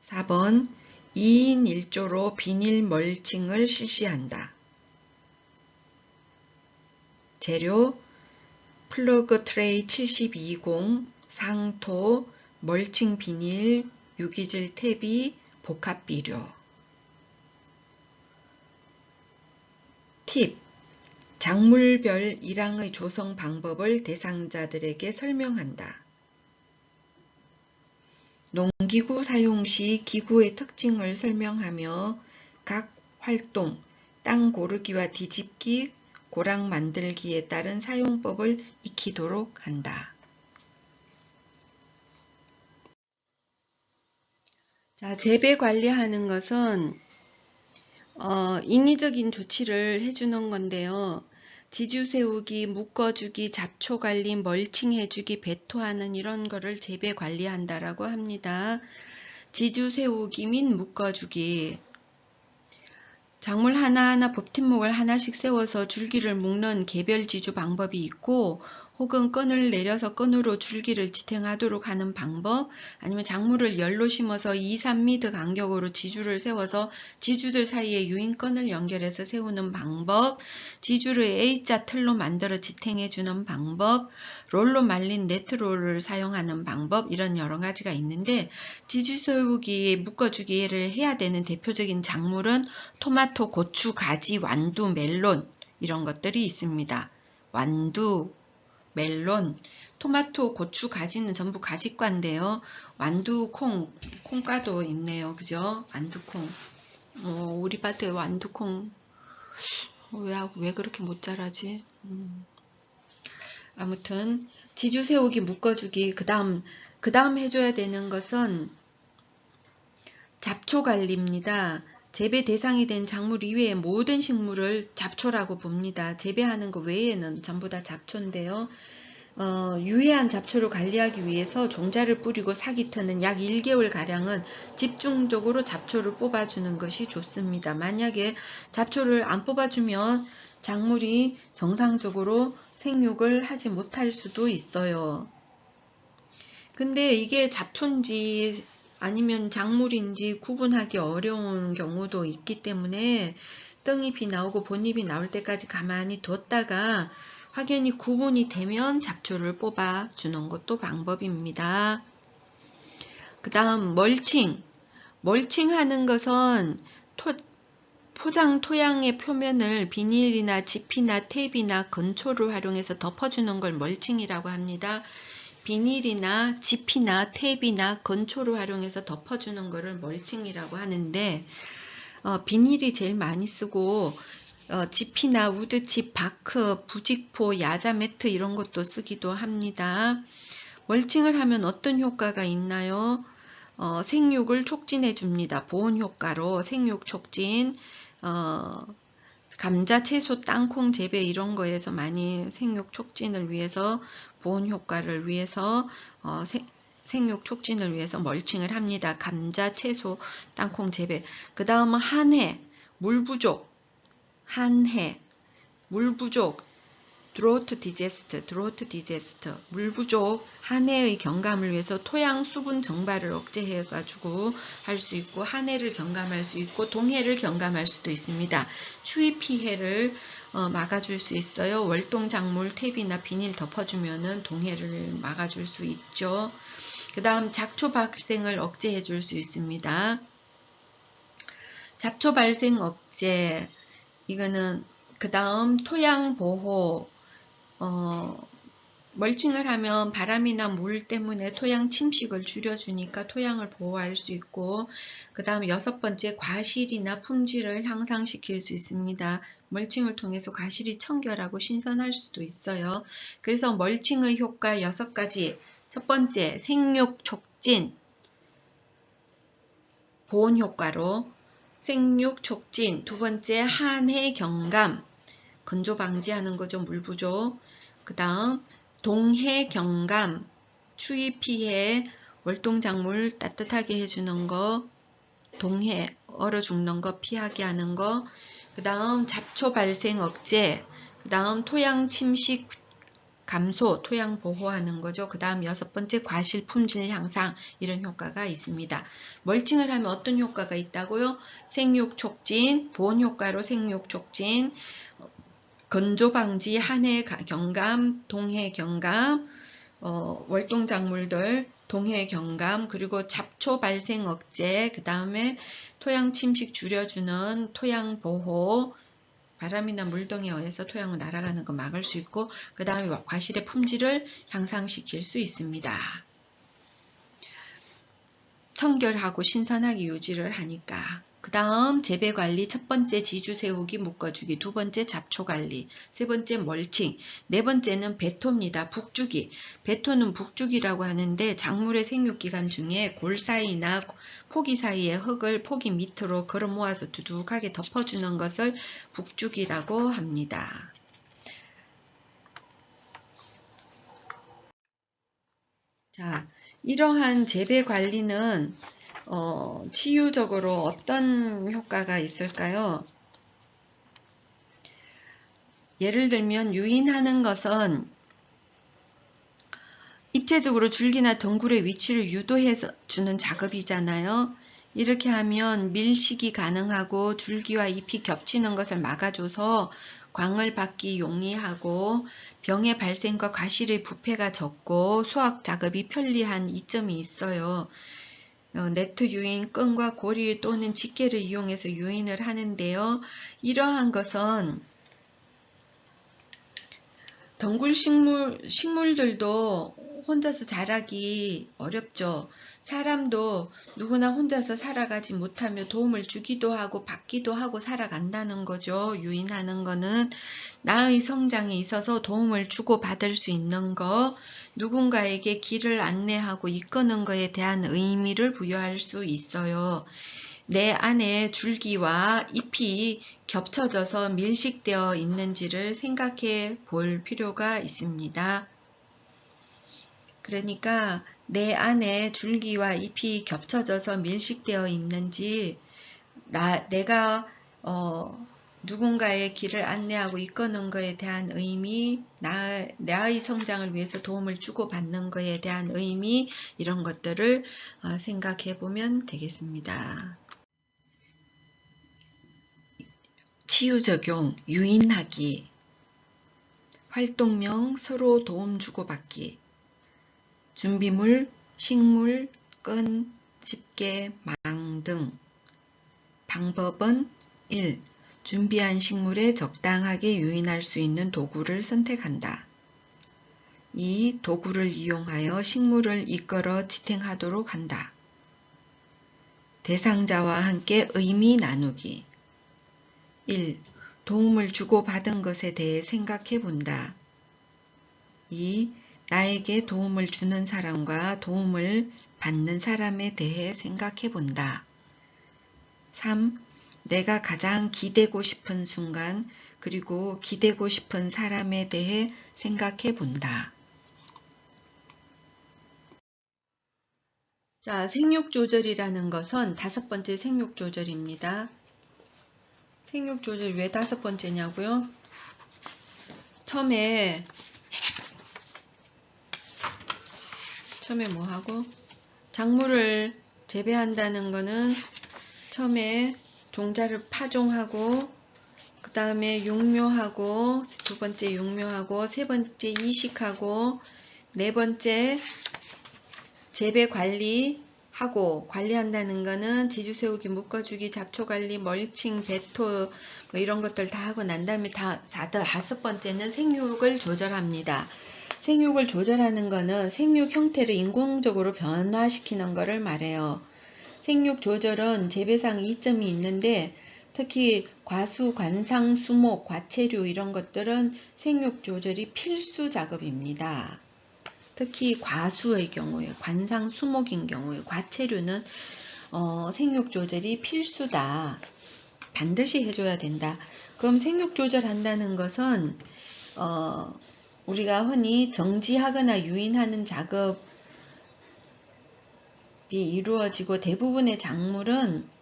4번 2인 1조로 비닐 멀칭을 실시한다. 재료 플러그 트레이 7220, 상토, 멀칭 비닐, 유기질 퇴비, 복합 비료. 팁. 작물별 일항의 조성 방법을 대상자들에게 설명한다. 농기구 사용 시 기구의 특징을 설명하며 각 활동, 땅 고르기와 뒤집기, 고랑 만들기에 따른 사용법을 익히도록 한다. 자, 재배 관리하는 것은 인위적인 조치를 해주는 건데요. 지주 세우기, 묶어주기, 잡초 관리, 멀칭 해주기, 배토하는 이런 거를 재배 관리한다라고 합니다. 지주 세우기 및 묶어주기. 작물 하나하나 법팀목을 하나씩 세워서 줄기를 묶는 개별 지주 방법이 있고, 혹은 끈을 내려서 끈으로 줄기를 지탱하도록 하는 방법, 아니면 작물을 열로 심어서 2, 3m 간격으로 지주를 세워서 지주들 사이에 유인끈을 연결해서 세우는 방법, 지주를 A자 틀로 만들어 지탱해주는 방법, 롤로 말린 네트롤을 사용하는 방법, 이런 여러 가지가 있는데, 지주 세우기, 묶어주기를 해야 되는 대표적인 작물은 토마토, 고추, 가지, 완두, 멜론 이런 것들이 있습니다. 완두, 멜론, 토마토, 고추, 가지는 전부 가지과인데요. 완두, 콩과도 있네요. 그죠? 완두콩. 우리 밭에 완두콩 왜 그렇게 못 자라지? 아무튼 지주 세우기, 묶어주기. 그 다음 해줘야 되는 것은 잡초 관리입니다. 재배 대상이 된 작물 이외의 모든 식물을 잡초라고 봅니다. 재배하는 것 외에는 전부 다 잡초인데요. 유해한 잡초를 관리하기 위해서 종자를 뿌리고 사기 트는 약 1개월가량은 집중적으로 잡초를 뽑아주는 것이 좋습니다. 만약에 잡초를 안 뽑아주면 작물이 정상적으로 생육을 하지 못할 수도 있어요. 근데 이게 잡초인지 아니면 작물인지 구분하기 어려운 경우도 있기 때문에 뜬잎이 나오고 본잎이 나올 때까지 가만히 뒀다가 확연히 구분이 되면 잡초를 뽑아 주는 것도 방법입니다. 그 다음 멀칭. 멀칭하는 것은 포장 토양의 표면을 비닐이나 지피나 탭이나 건초를 활용해서 덮어주는 걸 멀칭이라고 합니다. 비닐이나 지피나 탭이나 건초를 활용해서 덮어주는 것을 멀칭이라고 하는데, 비닐이 제일 많이 쓰고 지피나 우드칩, 바크, 부직포, 야자 매트 이런 것도 쓰기도 합니다. 멀칭을 하면 어떤 효과가 있나요? 생육을 촉진해 줍니다. 보온 효과로 생육 촉진, 감자, 채소, 땅콩 재배 이런 거에서 많이 생육 촉진을 위해서 보온 효과를 위해서 생육 촉진을 위해서 멀칭을 합니다. 감자, 채소, 땅콩 재배. 그 다음은 한해, 물 부족, 한해, 물 부족, 드로트 디제스트, 물 부족, 한해의 경감을 위해서 토양 수분 증발을 억제해가지고 할 수 있고, 한해를 경감할 수 있고, 동해를 경감할 수도 있습니다. 추위 피해를 막아줄 수 있어요. 월동작물 탭이나 비닐 덮어주면은 동해를 막아줄 수 있죠. 그 다음 잡초 발생을 억제해 줄 수 있습니다. 잡초 발생 억제, 이거는 그 다음 토양 보호, 멀칭을 하면 바람이나 물 때문에 토양 침식을 줄여주니까 토양을 보호할 수 있고, 그 다음 6번째 과실이나 품질을 향상시킬 수 있습니다. 멀칭을 통해서 과실이 청결하고 신선할 수도 있어요. 그래서 멀칭의 효과 6가지. 첫 번째, 생육 촉진, 보온 효과로 생육 촉진. 두 번째, 한해 경감, 건조 방지하는 거죠. 물 부족. 그 다음 동해 경감, 추위 피해, 월동작물 따뜻하게 해주는 거, 동해 얼어 죽는 거 피하게 하는 거, 그 다음 잡초 발생 억제, 그 다음 토양 침식 감소, 토양 보호하는 거죠. 그 다음 6번째 과실 품질 향상, 이런 효과가 있습니다. 멀칭을 하면 어떤 효과가 있다고요? 생육 촉진, 보온 효과로 생육 촉진, 건조 방지, 한해 경감, 동해 경감, 월동작물들 동해 경감, 그리고 잡초 발생 억제, 그 다음에 토양 침식 줄여주는 토양 보호, 바람이나 물등에 의해서 토양을 날아가는 거 막을 수 있고, 그 다음에 과실의 품질을 향상시킬 수 있습니다. 청결하고 신선하게 유지를 하니까. 그 다음 재배관리, 첫 번째 지주 세우기 묶어주기, 두 번째 잡초관리, 세 번째 멀칭, 네 번째는 배토입니다. 북주기. 배토는 북주기라고 하는데 작물의 생육기간 중에 골 사이나 포기 사이의 흙을 포기 밑으로 걸어 모아서 두둑하게 덮어주는 것을 북주기라고 합니다. 자, 이러한 재배 관리는 치유적으로 어떤 효과가 있을까요? 예를 들면 유인하는 것은 입체적으로 줄기나 덩굴의 위치를 유도해서 주는 작업이잖아요. 이렇게 하면 밀식이 가능하고 줄기와 잎이 겹치는 것을 막아줘서 광을 받기 용이하고 병의 발생과 과실의 부패가 적고 수확 작업이 편리한 이점이 있어요. 네트 유인, 끈과 고리 또는 집게를 이용해서 유인을 하는데요. 이러한 것은 덩굴 식물들도 혼자서 자라기 어렵죠. 사람도 누구나 혼자서 살아가지 못하며 도움을 주기도 하고 받기도 하고 살아간다는 거죠. 유인하는 거는 나의 성장에 있어서 도움을 주고 받을 수 있는 거, 누군가에게 길을 안내하고 이끄는 것에 대한 의미를 부여할 수 있어요. 내 안에 줄기와 잎이 겹쳐져서 밀식되어 있는지를 생각해 볼 필요가 있습니다. 그러니까 내 안에 줄기와 잎이 겹쳐져서 밀식되어 있는지, 내가 누군가의 길을 안내하고 이끄는 것에 대한 의미, 나의 성장을 위해서 도움을 주고받는 것에 대한 의미, 이런 것들을 생각해 보면 되겠습니다. 치유적용, 유인하기, 활동명, 서로 도움 주고받기, 준비물, 식물, 끈, 집게, 망 등. 방법은 1. 준비한 식물에 적당하게 유인할 수 있는 도구를 선택한다. 2. 도구를 이용하여 식물을 이끌어 지탱하도록 한다. 대상자와 함께 의미 나누기. 1. 도움을 주고받은 것에 대해 생각해 본다. 2. 나에게 도움을 주는 사람과 도움을 받는 사람에 대해 생각해 본다. 3. 내가 가장 기대고 싶은 순간, 그리고 기대고 싶은 사람에 대해 생각해 본다. 자, 생육 조절이라는 것은 5번째 생육 조절입니다. 생육 조절 왜 5번째냐고요? 처음에 뭐하고? 작물을 재배한다는 거는 처음에 종자를 파종하고 그 다음에 육묘하고 두 번째 육묘하고 세 번째 이식하고 네 번째 재배 관리하고 관리한다는 거는 지주세우기, 묶어주기, 잡초관리, 멀칭, 배토 뭐 이런 것들 다 하고 난 다음에 5번째는 생육을 조절합니다. 생육을 조절하는 거는 생육 형태를 인공적으로 변화시키는 것을 말해요. 생육 조절은 재배상 이점이 있는데 특히 과수, 관상, 수목, 과체류 이런 것들은 생육 조절이 필수 작업입니다. 특히 과수의 경우에, 관상, 수목인 경우에, 과체류는 생육 조절이 필수다. 반드시 해줘야 된다. 그럼 생육 조절한다는 것은 우리가 흔히 정지하거나 유인하는 작업이 이루어지고 대부분의 작물은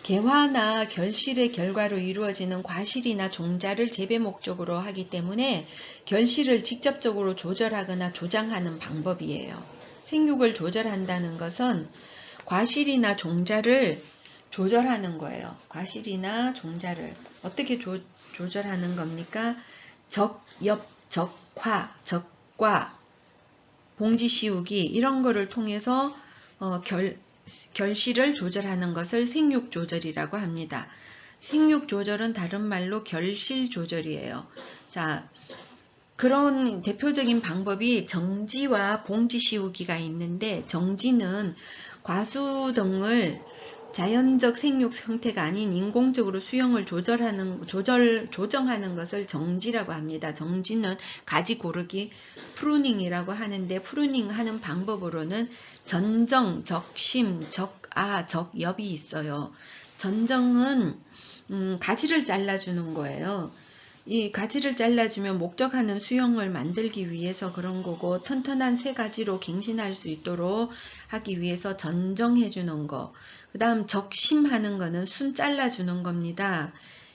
개화나 결실의 결과로 이루어지는 과실이나 종자를 재배 목적으로 하기 때문에 결실을 직접적으로 조절하거나 조장하는 방법이에요. 생육을 조절한다는 것은 과실이나 종자를 조절하는 거예요. 과실이나 종자를 어떻게 조절하는 겁니까? 적, 엽, 적화, 적과, 봉지 씌우기 이런 거를 통해서 결실을 조절하는 것을 생육 조절이라고 합니다. 생육 조절은 다른 말로 결실 조절이에요. 자, 그런 대표적인 방법이 정지와 봉지 씌우기가 있는데 정지는 과수 등을 자연적 생육 형태가 아닌 인공적으로 수영을 조정하는 것을 정지라고 합니다. 정지는 가지 고르기, 프루닝이라고 하는데 프루닝 하는 방법으로는 전정, 적심, 적아, 적엽이 있어요. 전정은 가지를 잘라주는 거예요. 이 가지를 잘라주면 목적하는 수영을 만들기 위해서 그런 거고 튼튼한 새 가지로 갱신할 수 있도록 하기 위해서 전정해 주는 거. 그 다음 적심하는 거는 순 잘라주는 겁니다.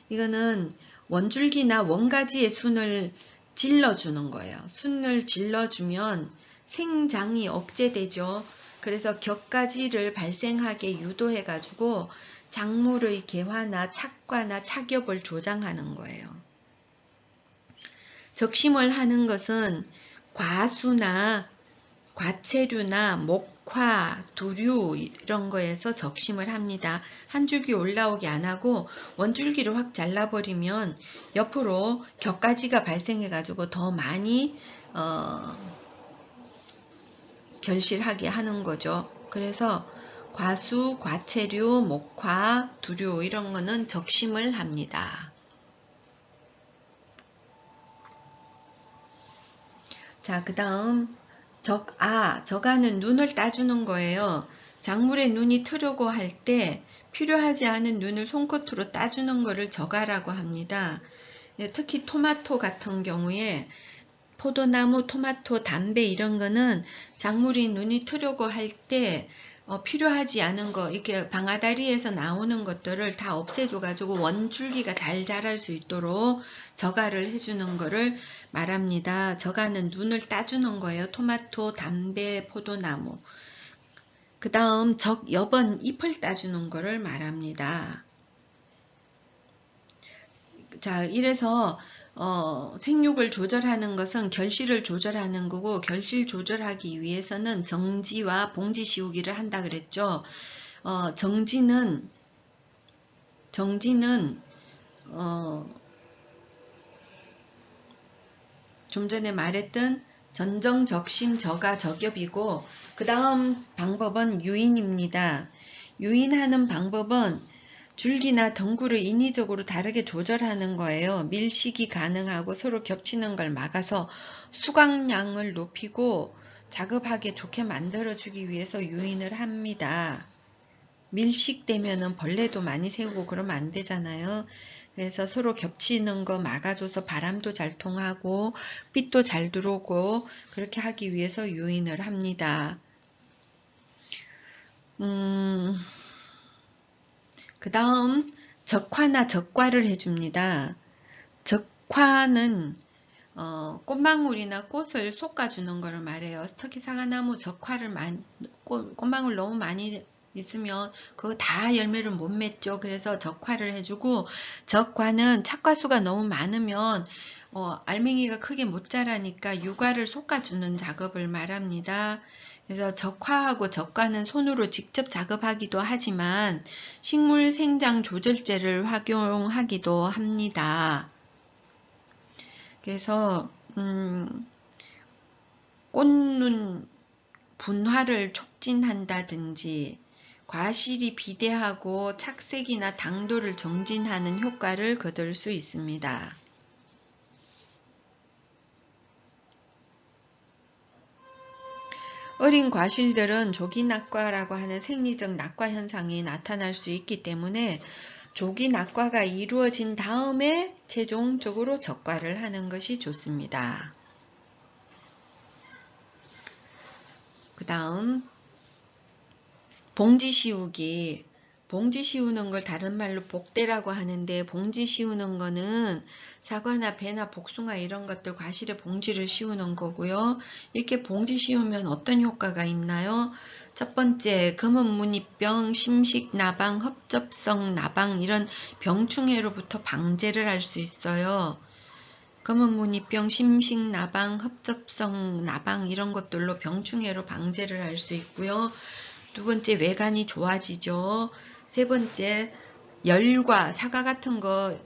이거는 원줄기나 원가지의 순을 질러주는 거예요. 순을 질러주면 생장이 억제되죠. 그래서 격가지를 발생하게 유도해 가지고 작물의 개화나 착과나 착엽을 조장하는 거예요. 적심을 하는 것은 과수나 과체류나 목화, 두류 이런 거에서 적심을 합니다. 한 줄기 올라오게 안 하고 원줄기를 확 잘라버리면 옆으로 격가지가 발생해 가지고 더 많이 결실하게 하는 거죠. 그래서 과수, 과체류, 목화, 두류 이런 거는 적심을 합니다. 자, 그 다음 적아는 눈을 따주는 거예요. 작물에 눈이 트려고 할 때 필요하지 않은 눈을 손끝으로 따주는 것을 적아라고 합니다. 특히 토마토 같은 경우에 포도나무, 토마토, 담배 이런 거는 작물이 눈이 트려고 할 때 필요하지 않은 거 이렇게 방아다리에서 나오는 것들을 다 없애줘가지고 원줄기가 잘 자랄 수 있도록 저가를 해주는 거를 말합니다. 저가는 눈을 따주는 거예요. 토마토, 담배, 포도나무. 그 다음 적엽은 잎을 따주는 거를 말합니다. 자, 이래서 생육을 조절하는 것은 결실을 조절하는 거고 결실 조절하기 위해서는 정지와 봉지 씌우기를 한다 그랬죠. 정지는 좀 전에 말했던 전정, 적심, 저가, 적엽이고 그 다음 방법은 유인입니다. 유인하는 방법은 줄기나 덩굴을 인위적으로 다르게 조절하는 거예요. 밀식이 가능하고 서로 겹치는 걸 막아서 수확량을 높이고 작업하기 좋게 만들어주기 위해서 유인을 합니다. 밀식되면은 벌레도 많이 세우고 그러면 안 되잖아요. 그래서 서로 겹치는 거 막아줘서 바람도 잘 통하고 빛도 잘 들어오고 그렇게 하기 위해서 유인을 합니다. 그 다음 적화나 적과를 해줍니다. 적화는 꽃망울이나 꽃을 솎아주는 것을 말해요. 특히 사과나무 적화를 꽃망울 너무 많이 있으면 그거 다 열매를 못 맺죠. 그래서 적화를 해주고, 적과는 착과수가 너무 많으면 알맹이가 크게 못 자라니까 유과를 솎아주는 작업을 말합니다. 그래서 적화하고 적과는 손으로 직접 작업하기도 하지만 식물 생장 조절제를 활용하기도 합니다. 그래서 꽃눈 분화를 촉진한다든지 과실이 비대하고 착색이나 당도를 정진하는 효과를 거둘 수 있습니다. 어린 과실들은 조기낙과라고 하는 생리적 낙과 현상이 나타날 수 있기 때문에 조기낙과가 이루어진 다음에 최종적으로 적과를 하는 것이 좋습니다. 그 다음 봉지 씌우기. 봉지 씌우는 걸 다른 말로 복대라고 하는데, 봉지 씌우는 거는 사과나 배나 복숭아 이런 것들 과실에 봉지를 씌우는 거고요. 이렇게 봉지 씌우면 어떤 효과가 있나요? 첫 번째, 검은 무늬병, 심식 나방, 흡접성 나방 이런 병충해로부터 방제를 할 수 있어요. 검은 무늬병, 심식 나방, 흡접성 나방 이런 것들로 병충해로 방제를 할 수 있고요. 두 번째, 외관이 좋아지죠. 세 번째, 열과 사과 같은 거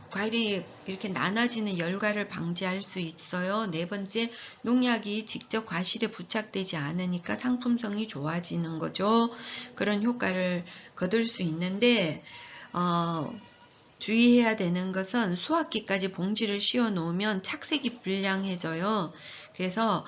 과일이 이렇게 나눠지는 열과를 방지할 수 있어요. 네 번째, 농약이 직접 과실에 부착되지 않으니까 상품성이 좋아지는 거죠. 그런 효과를 거둘 수 있는데 주의해야 되는 것은 수확기까지 봉지를 씌워 놓으면 착색이 불량해져요. 그래서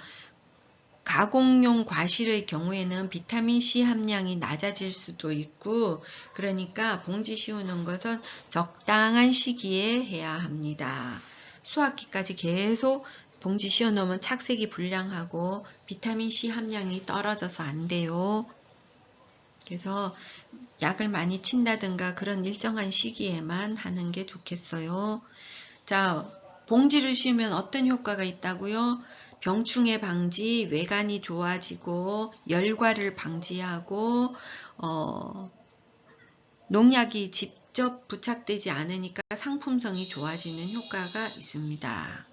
가공용 과실의 경우에는 비타민C 함량이 낮아질 수도 있고, 그러니까 봉지 씌우는 것은 적당한 시기에 해야 합니다. 수확기까지 계속 봉지 씌워 놓으면 착색이 불량하고 비타민C 함량이 떨어져서 안 돼요. 그래서 약을 많이 친다든가 그런 일정한 시기에만 하는 게 좋겠어요. 자, 봉지를 씌우면 어떤 효과가 있다고요? 병충해 방지, 외관이 좋아지고 열과를 방지하고 농약이 직접 부착되지 않으니까 상품성이 좋아지는 효과가 있습니다.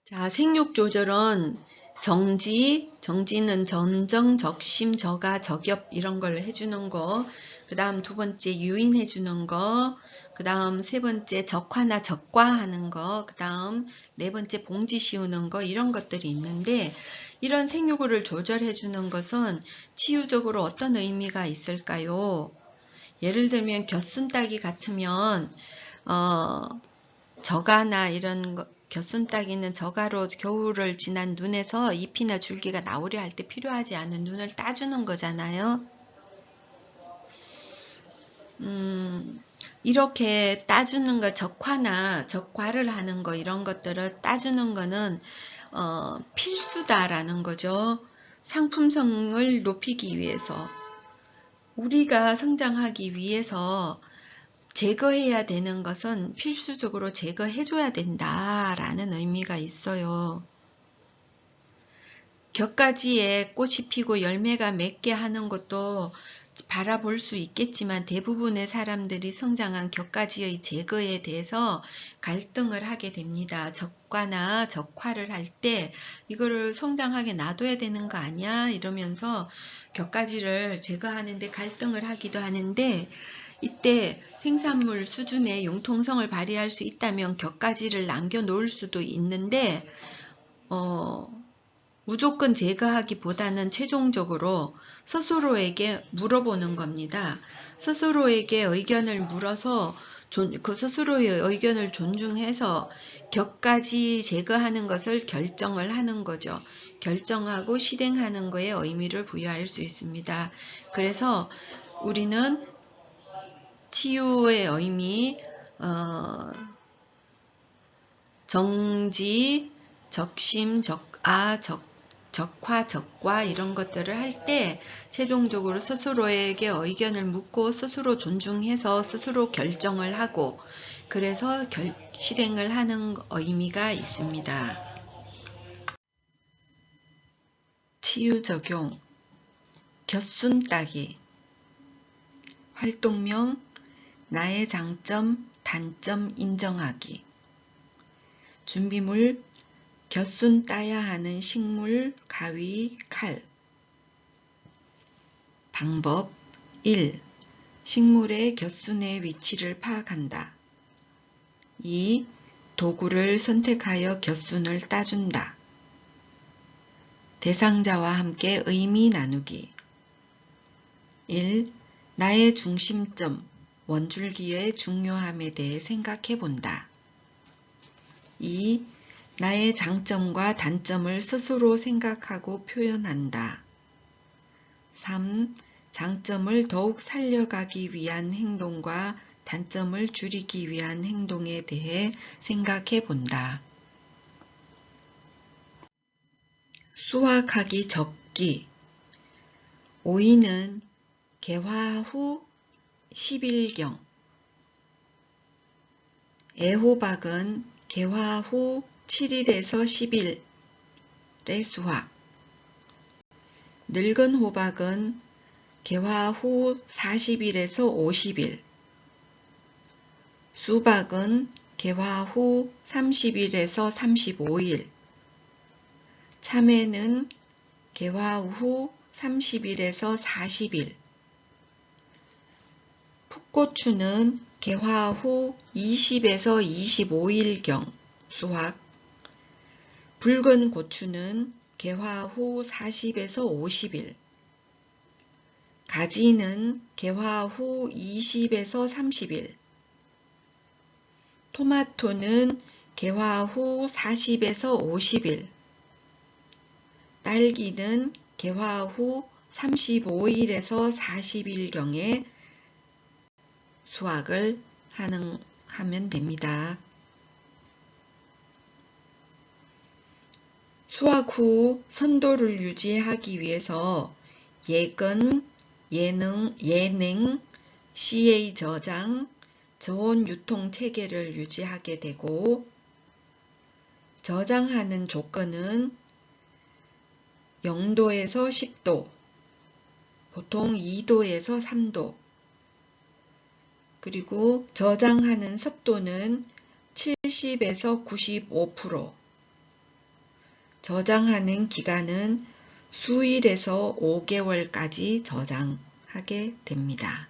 자, 생육 조절은 정지는 전정, 적심, 저가, 저겹 이런 걸 해주는 거, 그 다음 두 번째 유인해주는 거, 그 다음 세 번째 적화나 적과하는 거, 그 다음 네 번째 봉지 씌우는 거, 이런 것들이 있는데, 이런 생육을 조절해주는 것은 치유적으로 어떤 의미가 있을까요? 예를 들면 곁순따기 같으면 저가나 이런 거, 곁순따기는 저가로 겨울을 지난 눈에서 잎이나 줄기가 나오려 할 때 필요하지 않은 눈을 따주는 거잖아요. 이렇게 따주는 거, 적화나 적과를 하는 거 이런 것들을 따주는 거는 필수다라는 거죠. 상품성을 높이기 위해서, 우리가 성장하기 위해서 제거해야 되는 것은 필수적으로 제거해줘야 된다라는 의미가 있어요. 곁가지에 꽃이 피고 열매가 맺게 하는 것도 바라볼 수 있겠지만 대부분의 사람들이 성장한 곁가지의 제거에 대해서 갈등을 하게 됩니다. 적과나 적화를 할 때 이거를 성장하게 놔둬야 되는 거 아니야? 이러면서 곁가지를 제거하는데 갈등을 하기도 하는데, 이때 생산물 수준의 융통성을 발휘할 수 있다면 곁가지를 남겨놓을 수도 있는데 무조건 제거하기보다는 최종적으로 스스로에게 물어보는 겁니다. 스스로에게 의견을 물어서 그 스스로의 의견을 존중해서 곁가지 제거하는 것을 결정을 하는 거죠. 결정하고 실행하는 거에 의미를 부여할 수 있습니다. 그래서 우리는 치유의 의미, 정지, 적심, 적아, 적화, 적과 이런 것들을 할 때 최종적으로 스스로에게 의견을 묻고 스스로 존중해서 스스로 결정을 하고 그래서 실행을 하는 의미가 있습니다. 치유 적용, 곁순 따기, 활동명, 나의 장점, 단점 인정하기, 준비물, 곁순 따야 하는 식물, 가위, 칼. 방법 1. 식물의 곁순의 위치를 파악한다. 2. 도구를 선택하여 곁순을 따준다. 대상자와 함께 의미 나누기. 1. 나의 중심점, 원줄기의 중요함에 대해 생각해 본다. 2. 나의 장점과 단점을 스스로 생각하고 표현한다. 3. 장점을 더욱 살려가기 위한 행동과 단점을 줄이기 위한 행동에 대해 생각해 본다. 수확하기 적기. 오이는 개화 후 10일경, 애호박은 개화 후 7일에서 10일에 수확, 늙은 호박은 개화 후 40일에서 50일, 수박은 개화 후 30일에서 35일, 참외는 개화 후 30일에서 40일, 풋고추는 개화 후 20에서 25일경 수확, 붉은 고추는 개화 후 40에서 50일, 가지는 개화 후 20에서 30일, 토마토는 개화 후 40에서 50일, 딸기는 개화 후 35일에서 40일경에 수확을 하면 됩니다. 수확 후 선도를 유지하기 위해서 예근, 예냉, CA 저장, 저온 유통 체계를 유지하게 되고 저장하는 조건은 0도에서 10도, 보통 2도에서 3도, 그리고 저장하는 습도는 70에서 95%, 저장하는 기간은 수일에서 5개월까지 저장하게 됩니다.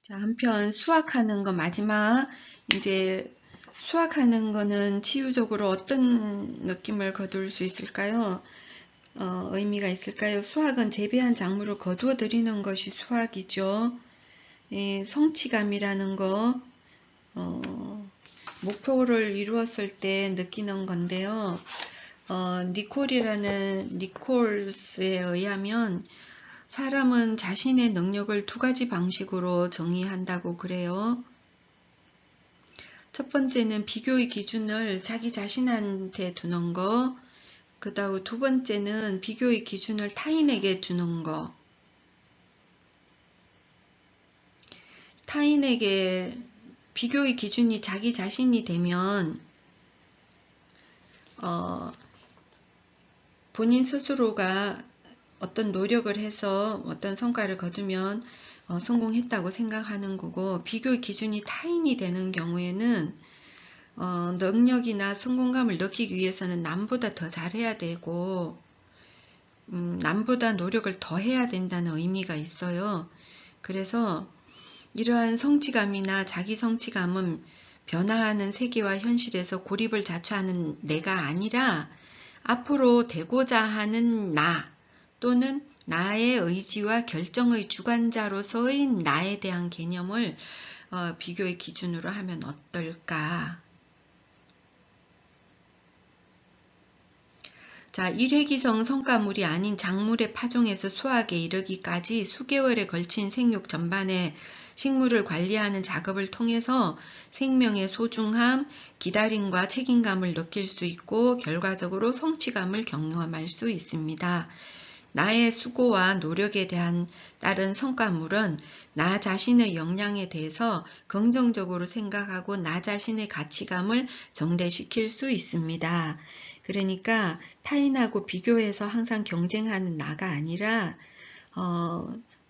자, 한편 수확하는 거 마지막, 이제 수확하는 거는 치유적으로 어떤 느낌을 거둘 수 있을까요? 의미가 있을까요? 수확은 재배한 작물을 거두어 들이는 것이 수확이죠. 성취감이라는 거, 목표를 이루었을 때 느끼는 건데요. 니콜스에 의하면 사람은 자신의 능력을 두 가지 방식으로 정의한다고 그래요. 첫 번째는 비교의 기준을 자기 자신한테 두는 거, 그 다음 두 번째는 비교의 기준을 타인에게 두는 거. 타인에게 비교의 기준이 자기 자신이 되면 본인 스스로가 어떤 노력을 해서 어떤 성과를 거두면 성공했다고 생각하는 거고, 비교의 기준이 타인이 되는 경우에는 능력이나 성공감을 느끼기 위해서는 남보다 더 잘해야 되고 남보다 노력을 더 해야 된다는 의미가 있어요. 그래서 이러한 성취감이나 자기 성취감은 변화하는 세계와 현실에서 고립을 자초하는 내가 아니라 앞으로 되고자 하는 나 또는 나의 의지와 결정의 주관자로서의 나에 대한 개념을 비교의 기준으로 하면 어떨까? 자, 일회기성 성과물이 아닌 작물의 파종에서 수확에 이르기까지 수개월에 걸친 생육 전반에 식물을 관리하는 작업을 통해서 생명의 소중함, 기다림과 책임감을 느낄 수 있고 결과적으로 성취감을 경험할 수 있습니다. 나의 수고와 노력에 따른 성과물은 나 자신의 역량에 대해서 긍정적으로 생각하고 나 자신의 가치감을 정대시킬 수 있습니다. 그러니까 타인하고 비교해서 항상 경쟁하는 나가 아니라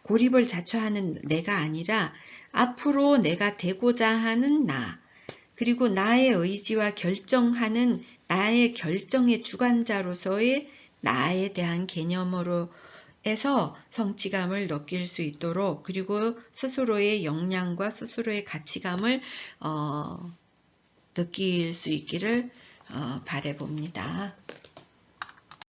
고립을 자초하는 내가 아니라 앞으로 내가 되고자 하는 나, 그리고 나의 의지와 결정하는 나의 결정의 주관자로서의 나에 대한 개념으로 해서 성취감을 느낄 수 있도록, 그리고 스스로의 역량과 스스로의 가치감을 느낄 수 있기를 바라봅니다.